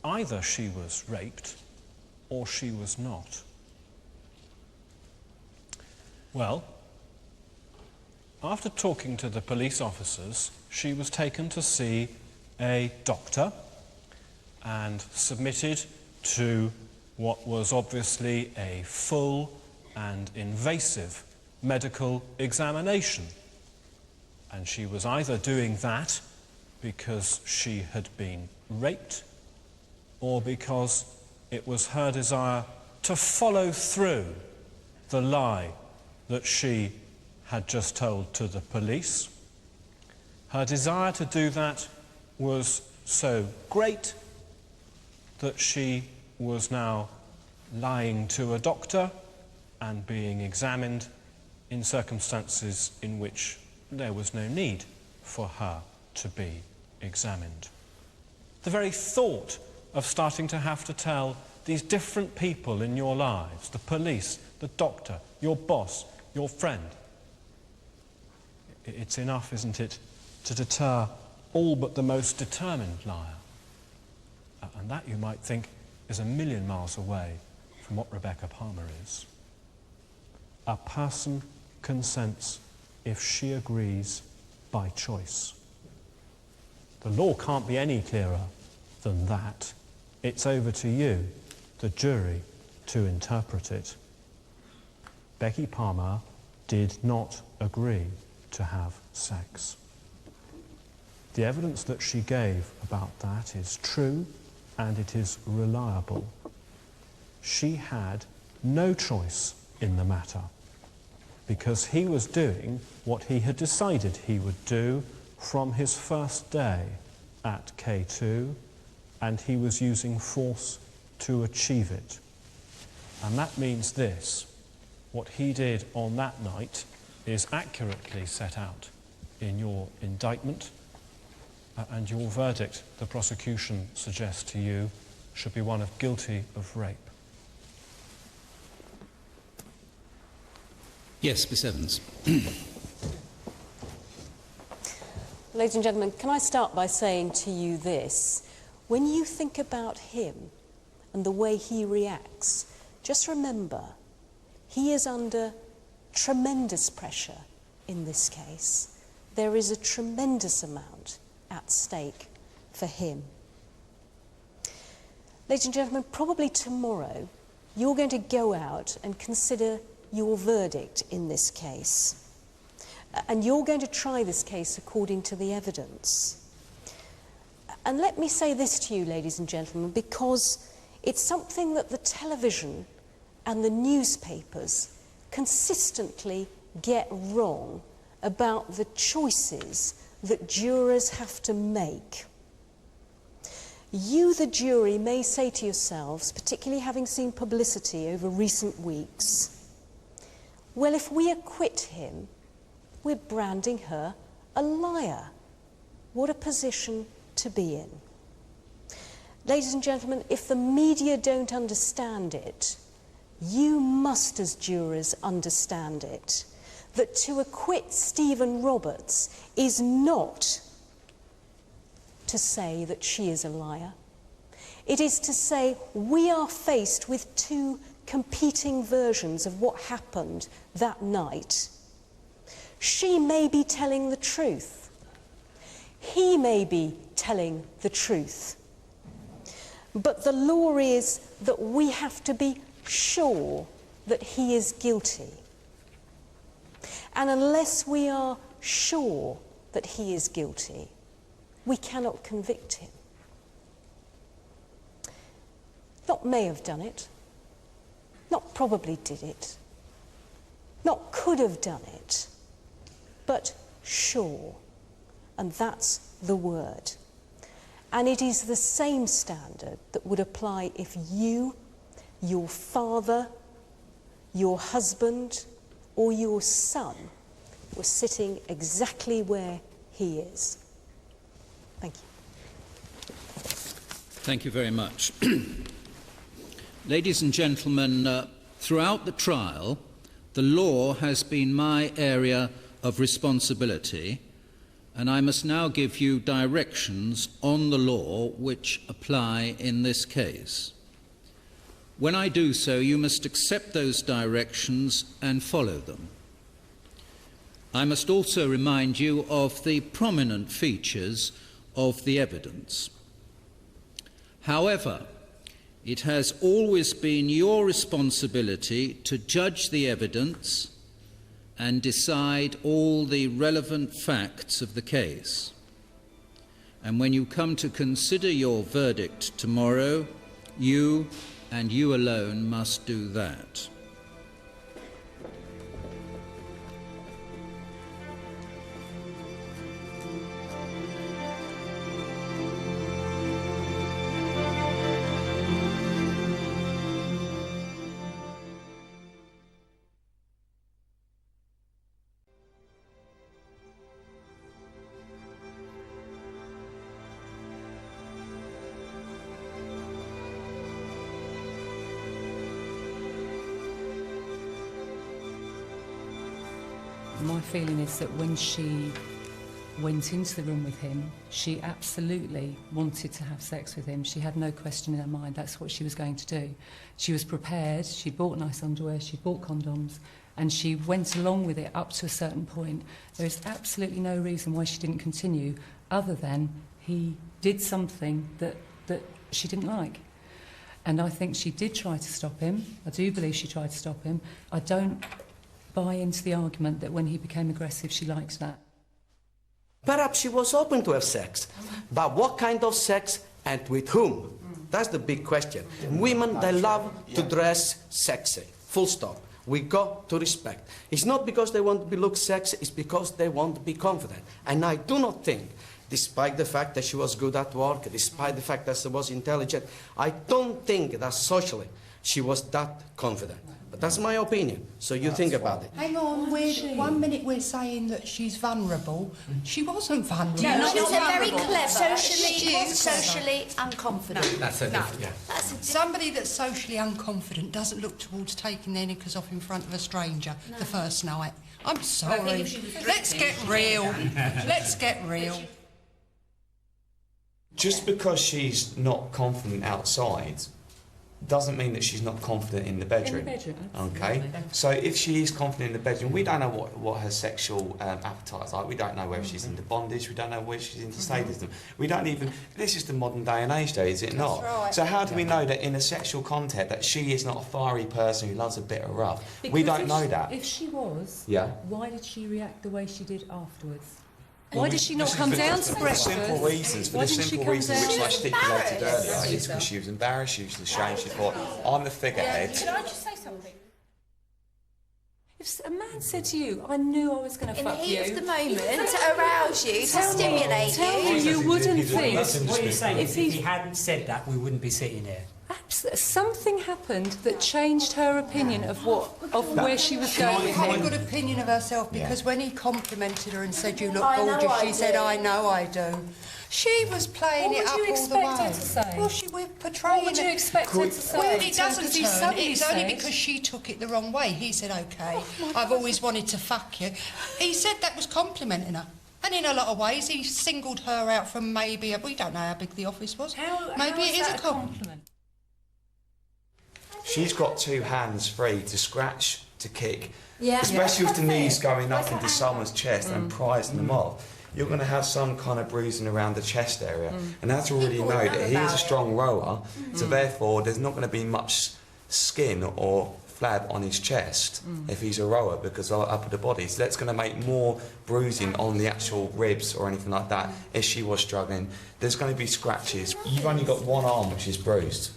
[SPEAKER 21] Either she was raped or she was not. Well, after talking to the police officers, she was taken to see a doctor and submitted to what was obviously a full and invasive medical examination. And she was either doing that because she had been raped or because it was her desire to follow through the lie that she had just told to the police. Her desire to do that was so great that she was now lying to a doctor and being examined in circumstances in which there was no need for her to be examined. The very thought of starting to have to tell these different people in your lives, the police, the doctor, your boss, your friend, it's enough, isn't it, to deter all but the most determined liar. And that, you might think, is a million miles away from what Rebecca Palmer is. A person consents if she agrees by choice. The law can't be any clearer than that. It's over to you, the jury, to interpret it. Becky Palmer did not agree to have sex. The evidence that she gave about that is true and it is reliable. She had no choice in the matter because he was doing what he had decided he would do from his first day at K2, and he was using force to achieve it. And that means this: what he did on that night is accurately set out in your indictment, and your verdict, the prosecution suggests to you, should be one of guilty of rape.
[SPEAKER 19] Yes, Miss Evans.
[SPEAKER 1] Ladies and gentlemen, can I start by saying to you this? When you think about him and the way he reacts, just remember, he is under tremendous pressure in this case. There is a tremendous amount at stake for him. Ladies and gentlemen, probably tomorrow you're going to go out and consider your verdict in this case. And you're going to try this case according to the evidence. And let me say this to you, ladies and gentlemen, because it's something that the television and the newspapers consistently get wrong about the choices that jurors have to make. You, the jury, may say to yourselves, particularly having seen publicity over recent weeks, well, if we acquit him, we're branding her a liar. What a position to be in. Ladies and gentlemen, if the media don't understand it, you must, as jurors, understand it. That to acquit Stephen Roberts is not to say that she is a liar. It is to say we are faced with two competing versions of what happened that night. She may be telling the truth. He may be telling the truth. But the law is that we have to be sure that he is guilty. And unless we are sure that he is guilty, we cannot convict him. Not may have done it, not probably did it, not could have done it, but sure. And that's the word. And it is the same standard that would apply if you, your father, your husband, or your son were sitting exactly where he is. Thank you.
[SPEAKER 19] Thank you very much. Ladies and gentlemen, throughout the trial, the law has been my area of responsibility, and I must now give you directions on the law which apply in this case. When I do so, you must accept those directions and follow them. I must also remind you of the prominent features of the evidence. However, it has always been your responsibility to judge the evidence and decide all the relevant facts of the case. And when you come to consider your verdict tomorrow, you and you alone must do that.
[SPEAKER 9] My feeling is that when she went into the room with him, she absolutely wanted to have sex with him. She had no question in her mind that's what she was going to do. She was prepared, she bought nice underwear, she bought condoms, and she went along with it up to a certain point. There is absolutely no reason why she didn't continue, other than he did something that she didn't like. And I think she did try to stop him. I do believe she tried to stop him. I don't buy into the argument that when he became aggressive, she liked that.
[SPEAKER 22] Perhaps she was open to have sex, but what kind of sex and with whom? That's the big question. Women, they love to dress sexy, full stop. We got to respect. It's not because they want to look sexy, it's because they want to be confident. And I do not think, despite the fact that she was good at work, despite the fact that she was intelligent, I don't think that socially she was that confident. But that's my opinion, so you think about it.
[SPEAKER 23] Hang on, one minute we're saying that she's vulnerable. She wasn't vulnerable.
[SPEAKER 24] No,
[SPEAKER 23] she's
[SPEAKER 24] she's very clever.
[SPEAKER 23] Socially
[SPEAKER 24] unconfident.
[SPEAKER 23] That's
[SPEAKER 24] a
[SPEAKER 23] somebody that's socially unconfident doesn't look towards taking their knickers off in front of a stranger the first night. I'm sorry. Let's get real. Let's get real.
[SPEAKER 25] Just because she's not confident outside doesn't mean that she's not confident in the bedroom.
[SPEAKER 9] In the bedroom,
[SPEAKER 25] okay? So if she is confident in the bedroom, we don't know what her sexual appetite is like. We don't know whether she's into bondage, we don't know whether she's into sadism. We don't even... This is the modern day and age, though, is it not?
[SPEAKER 23] Right.
[SPEAKER 25] So how do we know that in a sexual context that she is not a fiery person who loves a bit of rough? We don't know that.
[SPEAKER 9] If she was,
[SPEAKER 25] Yeah.
[SPEAKER 9] why did she react the way she did afterwards? Why did she not come down to breakfast?
[SPEAKER 25] For the simple reasons, for the simple reasons which I stipulated earlier, is because she was embarrassed, she was ashamed, she thought, I'm the figurehead.
[SPEAKER 24] Can I just say something?
[SPEAKER 9] If a man said to you, I knew I was going to fuck you...
[SPEAKER 24] In the heat of the moment, to arouse you, to stimulate you...
[SPEAKER 9] Tell me you wouldn't think...
[SPEAKER 26] What you're saying is if he hadn't said that, we wouldn't be sitting here.
[SPEAKER 9] Something happened that changed her opinion of where she was going with
[SPEAKER 23] She had a
[SPEAKER 9] him.
[SPEAKER 23] good opinion of herself because when he complimented her and said, you look
[SPEAKER 24] I know
[SPEAKER 23] gorgeous,
[SPEAKER 24] I
[SPEAKER 23] she said,
[SPEAKER 24] do.
[SPEAKER 23] I know I do. She was playing
[SPEAKER 9] What
[SPEAKER 23] it up
[SPEAKER 9] would you
[SPEAKER 23] all the way.
[SPEAKER 9] expect her to say?
[SPEAKER 23] Well, we're portraying
[SPEAKER 9] What would you expect her to say?
[SPEAKER 23] Well, it doesn't
[SPEAKER 9] Because he
[SPEAKER 23] turn.
[SPEAKER 9] suddenly
[SPEAKER 23] It's only
[SPEAKER 9] said-
[SPEAKER 23] because she took it the wrong way. He said, OK, I've always wanted to fuck you. He said that was complimenting her. And in a lot of ways, he singled her out from maybe... We don't know how big the office was. Maybe it is a compliment.
[SPEAKER 25] She's got two hands free to scratch, to kick,
[SPEAKER 24] Yeah.
[SPEAKER 25] especially with the
[SPEAKER 24] Yeah.
[SPEAKER 25] knees going up into someone's chest and prizing them off. You're going to have some kind of bruising around the chest area, and that's already
[SPEAKER 24] People
[SPEAKER 25] know
[SPEAKER 24] know
[SPEAKER 25] that he is
[SPEAKER 24] about
[SPEAKER 25] a
[SPEAKER 24] it.
[SPEAKER 25] strong rower, so therefore there's not going to be much skin or flab on his chest if he's a rower because of upper the body. So that's going to make more bruising on the actual ribs or anything like that. If she was struggling, there's going to be scratches. You've only got one arm which is bruised.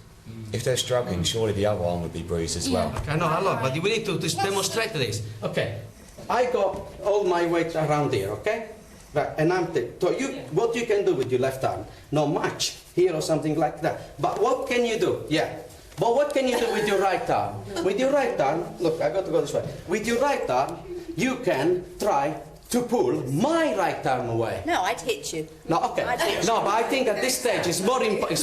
[SPEAKER 25] If they're struggling, surely the other arm would be bruised as well.
[SPEAKER 22] Okay, no, hello, but we need to demonstrate this. Okay, I got all my weight around here, okay? Right, and so what you can do with your left arm? Not much, here or something like that. But what can you do? Yeah. But what can you do with your right arm? With your right arm, look, I got to go this way. With your right arm, you can try to pull my right arm away.
[SPEAKER 24] No, I'd hit you.
[SPEAKER 22] No, okay.
[SPEAKER 24] I'd hit you.
[SPEAKER 22] No, but I think at this stage it's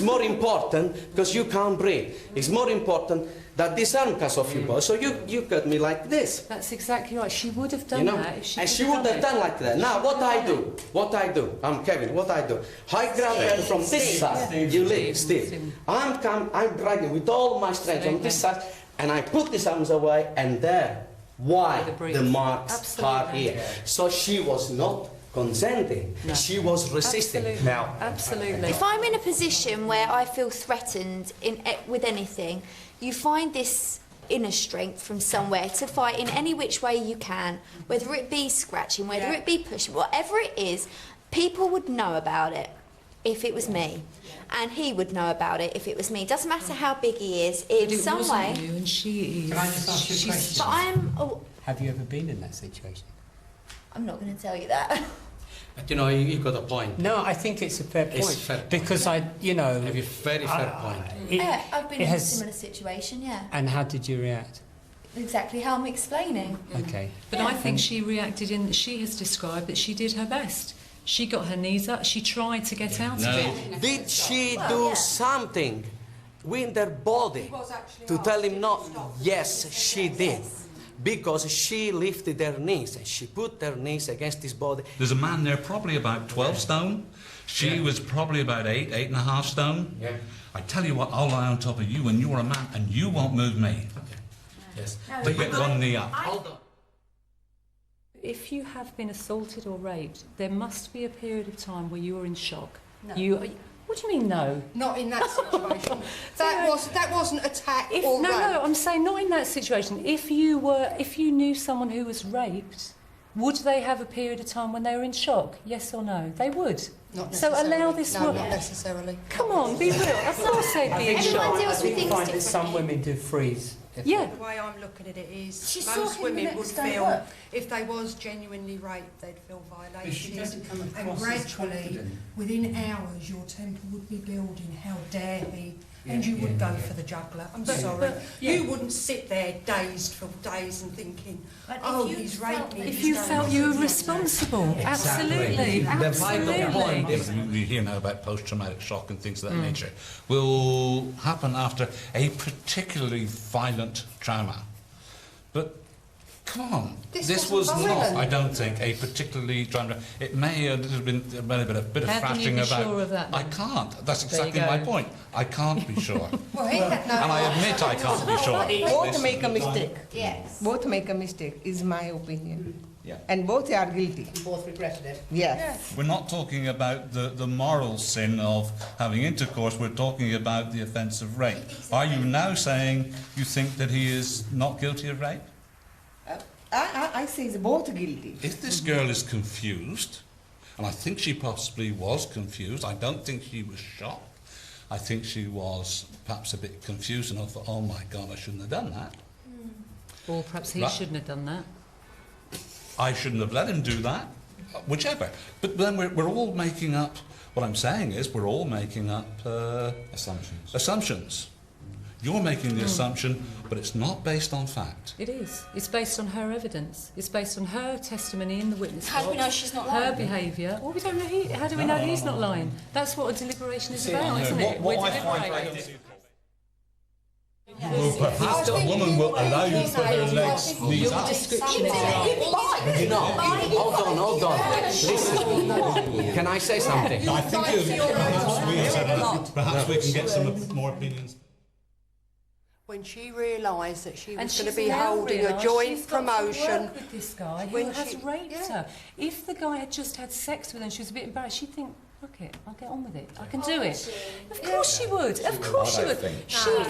[SPEAKER 22] more important because you can't breathe. It's more important that this arm cuts off your body. So you cut me like this.
[SPEAKER 9] That's exactly right. She would have done
[SPEAKER 22] You know,
[SPEAKER 9] that if she
[SPEAKER 22] and she would have done like that. Now, what I do, I'm Kevin, what I do, I grab her from this side, you leave, Steve. I'm dragging with all my strength on this side, and I put these arms away, and there, why the marks are here. So she was not consenting, she was resisting.
[SPEAKER 9] Absolutely.
[SPEAKER 25] Now,
[SPEAKER 9] absolutely.
[SPEAKER 24] If I'm in a position where I feel threatened with anything, you find this inner strength from somewhere to fight in any which way you can, whether it be scratching, whether it be pushing, whatever it is, people would know about it if it was me. And he would know about it if it was me. Doesn't matter how big he is, in some way.
[SPEAKER 9] You and she is.
[SPEAKER 26] Can I just ask you a question?
[SPEAKER 24] But
[SPEAKER 26] Have you ever been in that situation?
[SPEAKER 24] I'm not going to tell you that.
[SPEAKER 22] But you know, you've got a point.
[SPEAKER 26] No, I think it's a fair point.
[SPEAKER 22] It's fair point.
[SPEAKER 26] Because
[SPEAKER 22] Have a very fair point.
[SPEAKER 24] Yeah, I've been in a similar situation, yeah.
[SPEAKER 26] And how did you react?
[SPEAKER 24] Exactly how I'm explaining.
[SPEAKER 26] Okay.
[SPEAKER 9] But I think she reacted in... She has described that she did her best. She got her knees up. She tried to get out of it.
[SPEAKER 22] Did she do something with her body to tell him no? Yes, she did. because she lifted her knees and she put her knees against his body.
[SPEAKER 2] There's a man there probably about 12 stone. She was probably about 8.5 stone.
[SPEAKER 22] Yeah.
[SPEAKER 2] I tell you what, I'll lie on top of you and you're a man and you won't move me.
[SPEAKER 22] Yes.
[SPEAKER 2] But get one knee up.
[SPEAKER 22] Hold on.
[SPEAKER 9] If you have been assaulted or raped, there must be a period of time where you are in shock.
[SPEAKER 23] No.
[SPEAKER 9] What do you mean, no?
[SPEAKER 23] Not in that situation. that wasn't attack or rape.
[SPEAKER 9] No, I'm saying not in that situation. If you knew someone who was raped, would they have a period of time when they were in shock? Yes or no? They would.
[SPEAKER 23] Not
[SPEAKER 9] so
[SPEAKER 23] necessarily.
[SPEAKER 9] allow this.
[SPEAKER 23] No, not necessarily.
[SPEAKER 9] Come on, be real. Of course they'd be in shock.
[SPEAKER 26] I find that some women do freeze.
[SPEAKER 9] Yeah.
[SPEAKER 23] The way I'm looking at it is,
[SPEAKER 12] She saw
[SPEAKER 23] most
[SPEAKER 12] him the
[SPEAKER 23] women
[SPEAKER 12] next
[SPEAKER 23] would
[SPEAKER 12] day at
[SPEAKER 23] feel,
[SPEAKER 12] work.
[SPEAKER 23] if they was genuinely raped, they'd feel violated.
[SPEAKER 26] she doesn't come
[SPEAKER 23] And
[SPEAKER 26] across as
[SPEAKER 23] gradually,
[SPEAKER 26] confident.
[SPEAKER 23] within hours, your temper would be building. How dare he? And you would go for the juggler. I'm sorry. You wouldn't sit there dazed for days and thinking, oh, he's raped me.
[SPEAKER 9] If you felt you were responsible, absolutely, absolutely.
[SPEAKER 2] We hear now about post-traumatic shock and things of that nature. Will happen after a particularly violent trauma. But come on, this was not, I don't think, a particularly trauma. It may have been a bit of
[SPEAKER 9] How can you
[SPEAKER 2] thrashing
[SPEAKER 9] be
[SPEAKER 2] about.
[SPEAKER 9] sure of that,
[SPEAKER 2] I
[SPEAKER 9] then?
[SPEAKER 2] can't. That's
[SPEAKER 9] There you
[SPEAKER 2] exactly my
[SPEAKER 9] go.
[SPEAKER 2] point. I can't be sure.
[SPEAKER 23] Well, he had no
[SPEAKER 2] And I admit I can't be sure.
[SPEAKER 6] Both make a mistake.
[SPEAKER 24] Yes.
[SPEAKER 6] Both make a mistake, is my opinion.
[SPEAKER 2] Yeah.
[SPEAKER 6] And both are guilty. Both regretted it.
[SPEAKER 23] Yes.
[SPEAKER 2] We're not talking about the moral sin of having intercourse, we're talking about the offence of rape. Are you now saying you think that he is not guilty of rape?
[SPEAKER 6] I say it's both guilty.
[SPEAKER 2] If this girl is confused, and I think she possibly was confused, I don't think she was shocked. I think she was perhaps a bit confused and I thought, oh my God, I shouldn't have done that.
[SPEAKER 9] Or perhaps he
[SPEAKER 2] Right.
[SPEAKER 9] shouldn't have done that.
[SPEAKER 2] I shouldn't have let him do that, whichever. But then we're all making up, what I'm saying is we're all making up assumptions. You're making the assumption, but it's not based on fact.
[SPEAKER 9] It is. It's based on her evidence. It's based on her testimony in the witness box.
[SPEAKER 12] How do we know she's not
[SPEAKER 9] Her
[SPEAKER 12] lying?
[SPEAKER 9] behaviour. Well, we don't know. How do we know he's not lying? That's what a deliberation is about, isn't it?
[SPEAKER 2] What
[SPEAKER 9] We're
[SPEAKER 2] I find
[SPEAKER 9] deliberating.
[SPEAKER 2] Well, perhaps a woman will allow you to put her legs knees up.
[SPEAKER 9] Description is
[SPEAKER 22] No, hold on. Listen, can I say something?
[SPEAKER 2] I think perhaps we can get some more opinions.
[SPEAKER 23] When she realised that she
[SPEAKER 9] And
[SPEAKER 23] was going to
[SPEAKER 9] she's
[SPEAKER 23] be
[SPEAKER 9] now
[SPEAKER 23] holding a
[SPEAKER 9] realised
[SPEAKER 23] joint
[SPEAKER 9] she's got to
[SPEAKER 23] promotion.
[SPEAKER 9] work with this guy who
[SPEAKER 23] when
[SPEAKER 9] has
[SPEAKER 23] she-
[SPEAKER 9] raped her. If the guy had just had sex with her and she was a bit embarrassed, she'd think, fuck it, I'll get on with it. I can do it. Of course she would. Of course she would. She would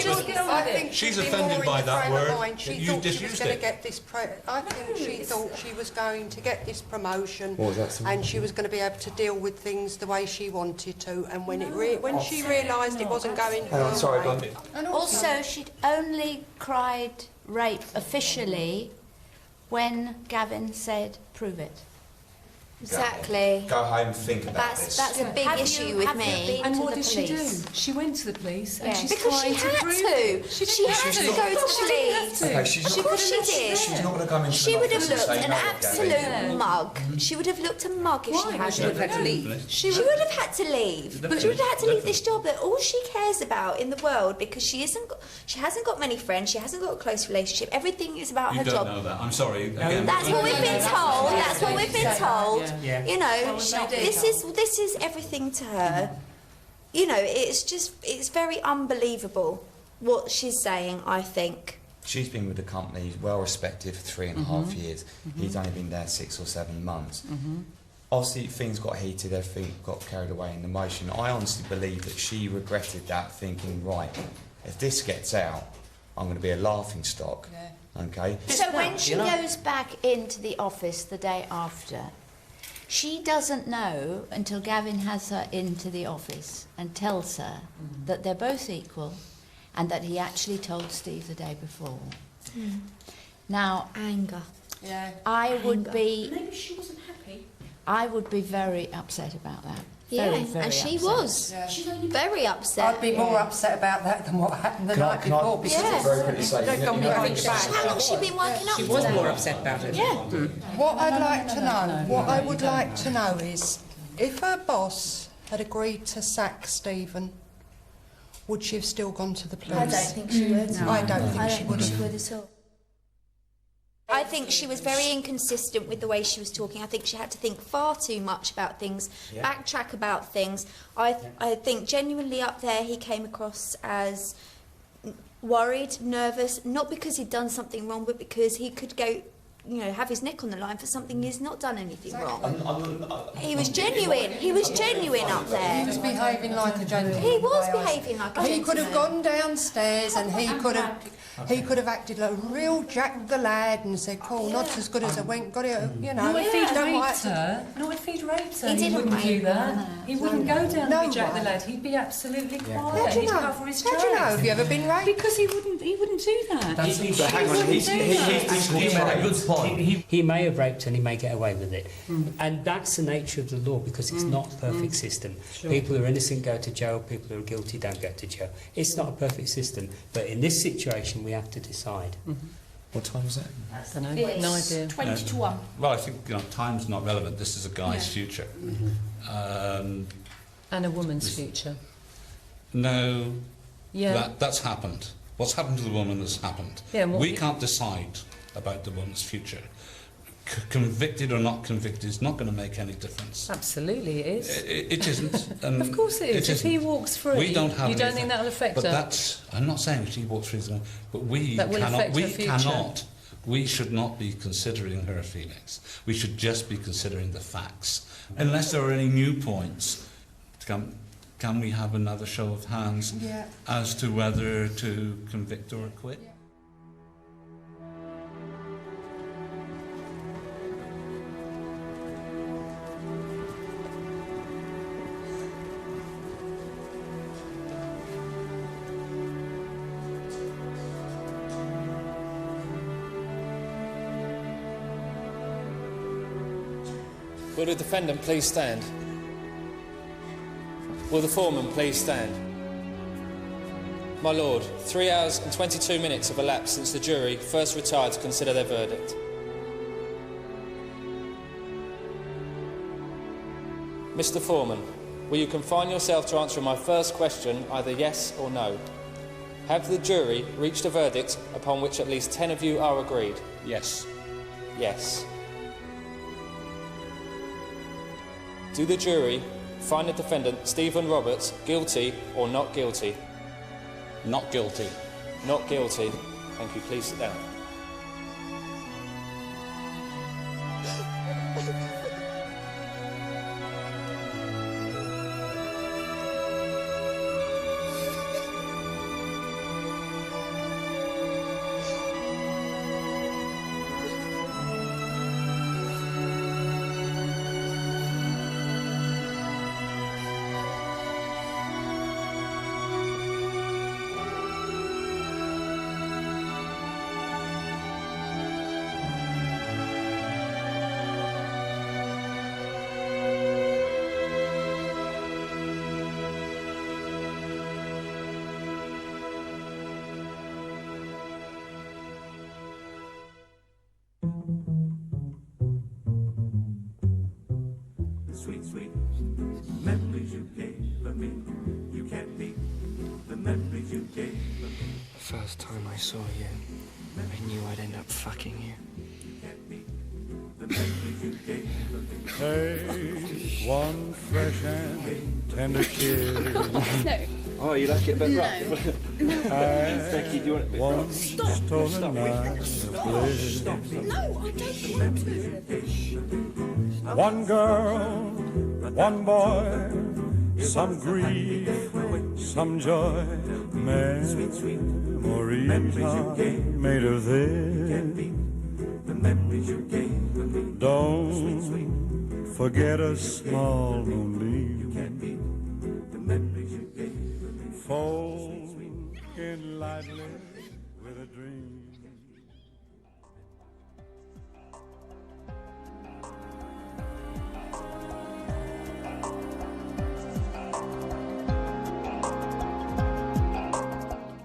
[SPEAKER 9] just get on
[SPEAKER 23] I
[SPEAKER 9] with
[SPEAKER 23] think
[SPEAKER 9] it.
[SPEAKER 2] She's
[SPEAKER 23] she'd be
[SPEAKER 2] offended
[SPEAKER 23] more
[SPEAKER 2] by
[SPEAKER 23] in
[SPEAKER 2] that
[SPEAKER 23] frame
[SPEAKER 2] word
[SPEAKER 23] of mind.
[SPEAKER 2] that
[SPEAKER 23] She
[SPEAKER 2] you
[SPEAKER 23] thought she was
[SPEAKER 2] disused
[SPEAKER 23] going
[SPEAKER 2] it.
[SPEAKER 23] to get this. I think she thought she was going to get this promotion,
[SPEAKER 25] What was that, Sam?
[SPEAKER 23] and she was going to be able to deal with things the way she wanted to. And when when she realised it wasn't going her way,
[SPEAKER 24] Also, she'd only cried rape officially when Gavin said, prove it. Exactly.
[SPEAKER 25] Go home and think about this.
[SPEAKER 24] That's a big issue with me.
[SPEAKER 9] And what did she do? She went to the police and
[SPEAKER 24] Yeah.
[SPEAKER 9] she's
[SPEAKER 24] Because she
[SPEAKER 9] trying to
[SPEAKER 24] had
[SPEAKER 9] prove
[SPEAKER 24] to.
[SPEAKER 9] it.
[SPEAKER 24] She had to go to the police.
[SPEAKER 25] Okay, she's
[SPEAKER 24] Of course she did.
[SPEAKER 25] She's not going to come into
[SPEAKER 24] She
[SPEAKER 25] an
[SPEAKER 24] would have
[SPEAKER 25] office and
[SPEAKER 24] looked
[SPEAKER 25] say,
[SPEAKER 24] an
[SPEAKER 25] "No,
[SPEAKER 24] absolute
[SPEAKER 25] Gavin."
[SPEAKER 24] mug. She would have looked a mug if she had.
[SPEAKER 6] She would have had to leave.
[SPEAKER 24] She would have had to leave. But she would have had to leave this job that all she cares about in the world, because she hasn't got many friends, she hasn't got a close relationship. Everything is about
[SPEAKER 2] You
[SPEAKER 24] her
[SPEAKER 2] don't
[SPEAKER 24] job.
[SPEAKER 2] know that. I'm sorry. Again,
[SPEAKER 24] That's what we've been told. That's what we've been told.
[SPEAKER 26] Yeah.
[SPEAKER 24] You know, this is everything to her. You know, it's very unbelievable what she's saying, I think.
[SPEAKER 25] She's been with the company, well respected, for 3.5 years. He's only been there 6 or 7 months. Obviously, things got heated, everything got carried away in emotion. I honestly believe that she regretted that, thinking, right, if this gets out, I'm going to be a laughing stock. Okay?
[SPEAKER 24] So when she goes back into the office the day after, she doesn't know until Gavin has her into the office and tells her that they're both equal and that he actually told Steve the day before. Now, anger.
[SPEAKER 23] Yeah.
[SPEAKER 24] I would be...
[SPEAKER 12] Maybe she wasn't happy.
[SPEAKER 24] I would be very upset about that. Yeah, Very, very and she upset. was. Very upset.
[SPEAKER 23] I'd be more upset about that than what happened the night
[SPEAKER 25] can I
[SPEAKER 24] Oh,
[SPEAKER 23] before. Because
[SPEAKER 24] Yeah.
[SPEAKER 23] it's
[SPEAKER 25] very quickly say,
[SPEAKER 23] they've got me running back.
[SPEAKER 24] How long has she been working up
[SPEAKER 6] She
[SPEAKER 24] to
[SPEAKER 6] was
[SPEAKER 24] that?
[SPEAKER 6] more upset about it.
[SPEAKER 24] Yeah.
[SPEAKER 23] What I'd like to know, what I would like to know is, if her boss had agreed to sack Stephen, would she have still gone to the police?
[SPEAKER 24] I don't think she would.
[SPEAKER 23] I don't think she would have.
[SPEAKER 24] at all. I think she was very inconsistent with the way she was talking. I think she had to think far too much about things, backtrack about things. I think genuinely up there he came across as worried, nervous, not because he'd done something wrong, but because he could go, you know, have his neck on the line for something he's not done anything wrong. He was genuine. He was genuine up there.
[SPEAKER 23] He was behaving like a gentleman.
[SPEAKER 24] He was behaving like a gentleman.
[SPEAKER 23] He could have gone downstairs and he could have acted like a real Jack the Lad and said, "Cool, not as good as I went, got it," you know.
[SPEAKER 9] Not if he'd raped her. Not if he'd raped her.
[SPEAKER 24] He
[SPEAKER 9] He
[SPEAKER 24] didn't
[SPEAKER 9] wouldn't do
[SPEAKER 24] rape
[SPEAKER 9] that.
[SPEAKER 24] her.
[SPEAKER 9] He wouldn't go down
[SPEAKER 23] No
[SPEAKER 9] to be Jack the
[SPEAKER 23] way.
[SPEAKER 9] Lad. He'd be absolutely quiet.
[SPEAKER 23] How do you
[SPEAKER 9] He'd
[SPEAKER 23] know?
[SPEAKER 9] cover his
[SPEAKER 23] How do you know?
[SPEAKER 9] tracks.
[SPEAKER 23] Have you ever been raped?
[SPEAKER 9] Because he wouldn't do that.
[SPEAKER 10] That's
[SPEAKER 9] He
[SPEAKER 10] hang on,
[SPEAKER 9] wouldn't
[SPEAKER 10] he's
[SPEAKER 9] do that.
[SPEAKER 10] he made a good point. He may have raped and he may get away with it. And that's the nature of the law, because it's not a perfect system.
[SPEAKER 9] Sure.
[SPEAKER 10] People who are innocent go to jail, people who are guilty don't go to jail. It's not a perfect system, but in this situation we have to decide.
[SPEAKER 2] What time was it?
[SPEAKER 9] I don't know. No idea.
[SPEAKER 24] 20 to 1.
[SPEAKER 2] Well, I think time's not relevant. This is a guy's future.
[SPEAKER 9] And a woman's future.
[SPEAKER 2] No,
[SPEAKER 9] Yeah.
[SPEAKER 2] that's happened. What's happened to the woman has happened.
[SPEAKER 9] Yeah, and
[SPEAKER 2] we can't decide about the woman's future. Convicted or not convicted is not going to make any difference.
[SPEAKER 9] Absolutely, it is.
[SPEAKER 2] It isn't. And
[SPEAKER 9] Of course it is. If he walks free,
[SPEAKER 2] we don't have
[SPEAKER 9] you don't
[SPEAKER 2] anything.
[SPEAKER 9] think that'll affect
[SPEAKER 2] but
[SPEAKER 9] her?
[SPEAKER 2] That's. I'm not saying if she walks free, but we
[SPEAKER 9] That will
[SPEAKER 2] cannot.
[SPEAKER 9] affect
[SPEAKER 2] We
[SPEAKER 9] her future.
[SPEAKER 2] cannot. We should not be considering her feelings. We should just be considering the facts. Unless there are any new points, can we have another show of hands as to whether to convict or acquit?
[SPEAKER 20] Will the defendant please stand? Will the foreman please stand? My lord, 3 hours and 22 minutes have elapsed since the jury first retired to consider their verdict. Mr. Foreman, will you confine yourself to answering my first question, either yes or no? Have the jury reached a verdict upon which at least 10 of you are agreed?
[SPEAKER 2] Yes.
[SPEAKER 20] Yes. Do the jury find the defendant, Stephen Roberts, guilty or not guilty?
[SPEAKER 2] Not guilty.
[SPEAKER 20] Not guilty. Thank you. Please sit down.
[SPEAKER 11] Sweet, sweet memories you gave me. You can't beat the memories you gave me.
[SPEAKER 8] The first time I saw you, I knew I'd end up fucking you.
[SPEAKER 11] Take one fresh and tender kiss.
[SPEAKER 8] No. Oh, you like it a bit rough?
[SPEAKER 11] Becky, do you want it a bit rough? Stolen night of bliss.
[SPEAKER 8] No, I don't want to.
[SPEAKER 11] One girl, one boy, some grief, some joy. Memories are made of this. Don't forget a small moonbeam. Fall in lightly with a dream.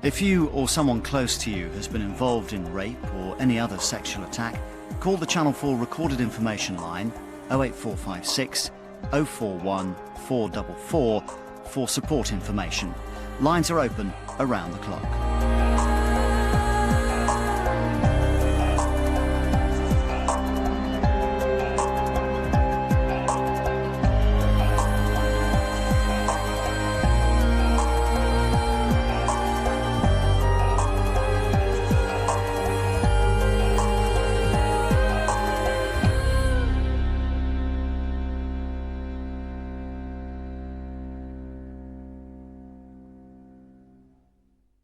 [SPEAKER 14] If you or someone close to you has been involved in rape or any other sexual attack, call the Channel 4 recorded information line 08456 041 444 for support information. Lines are open around the clock.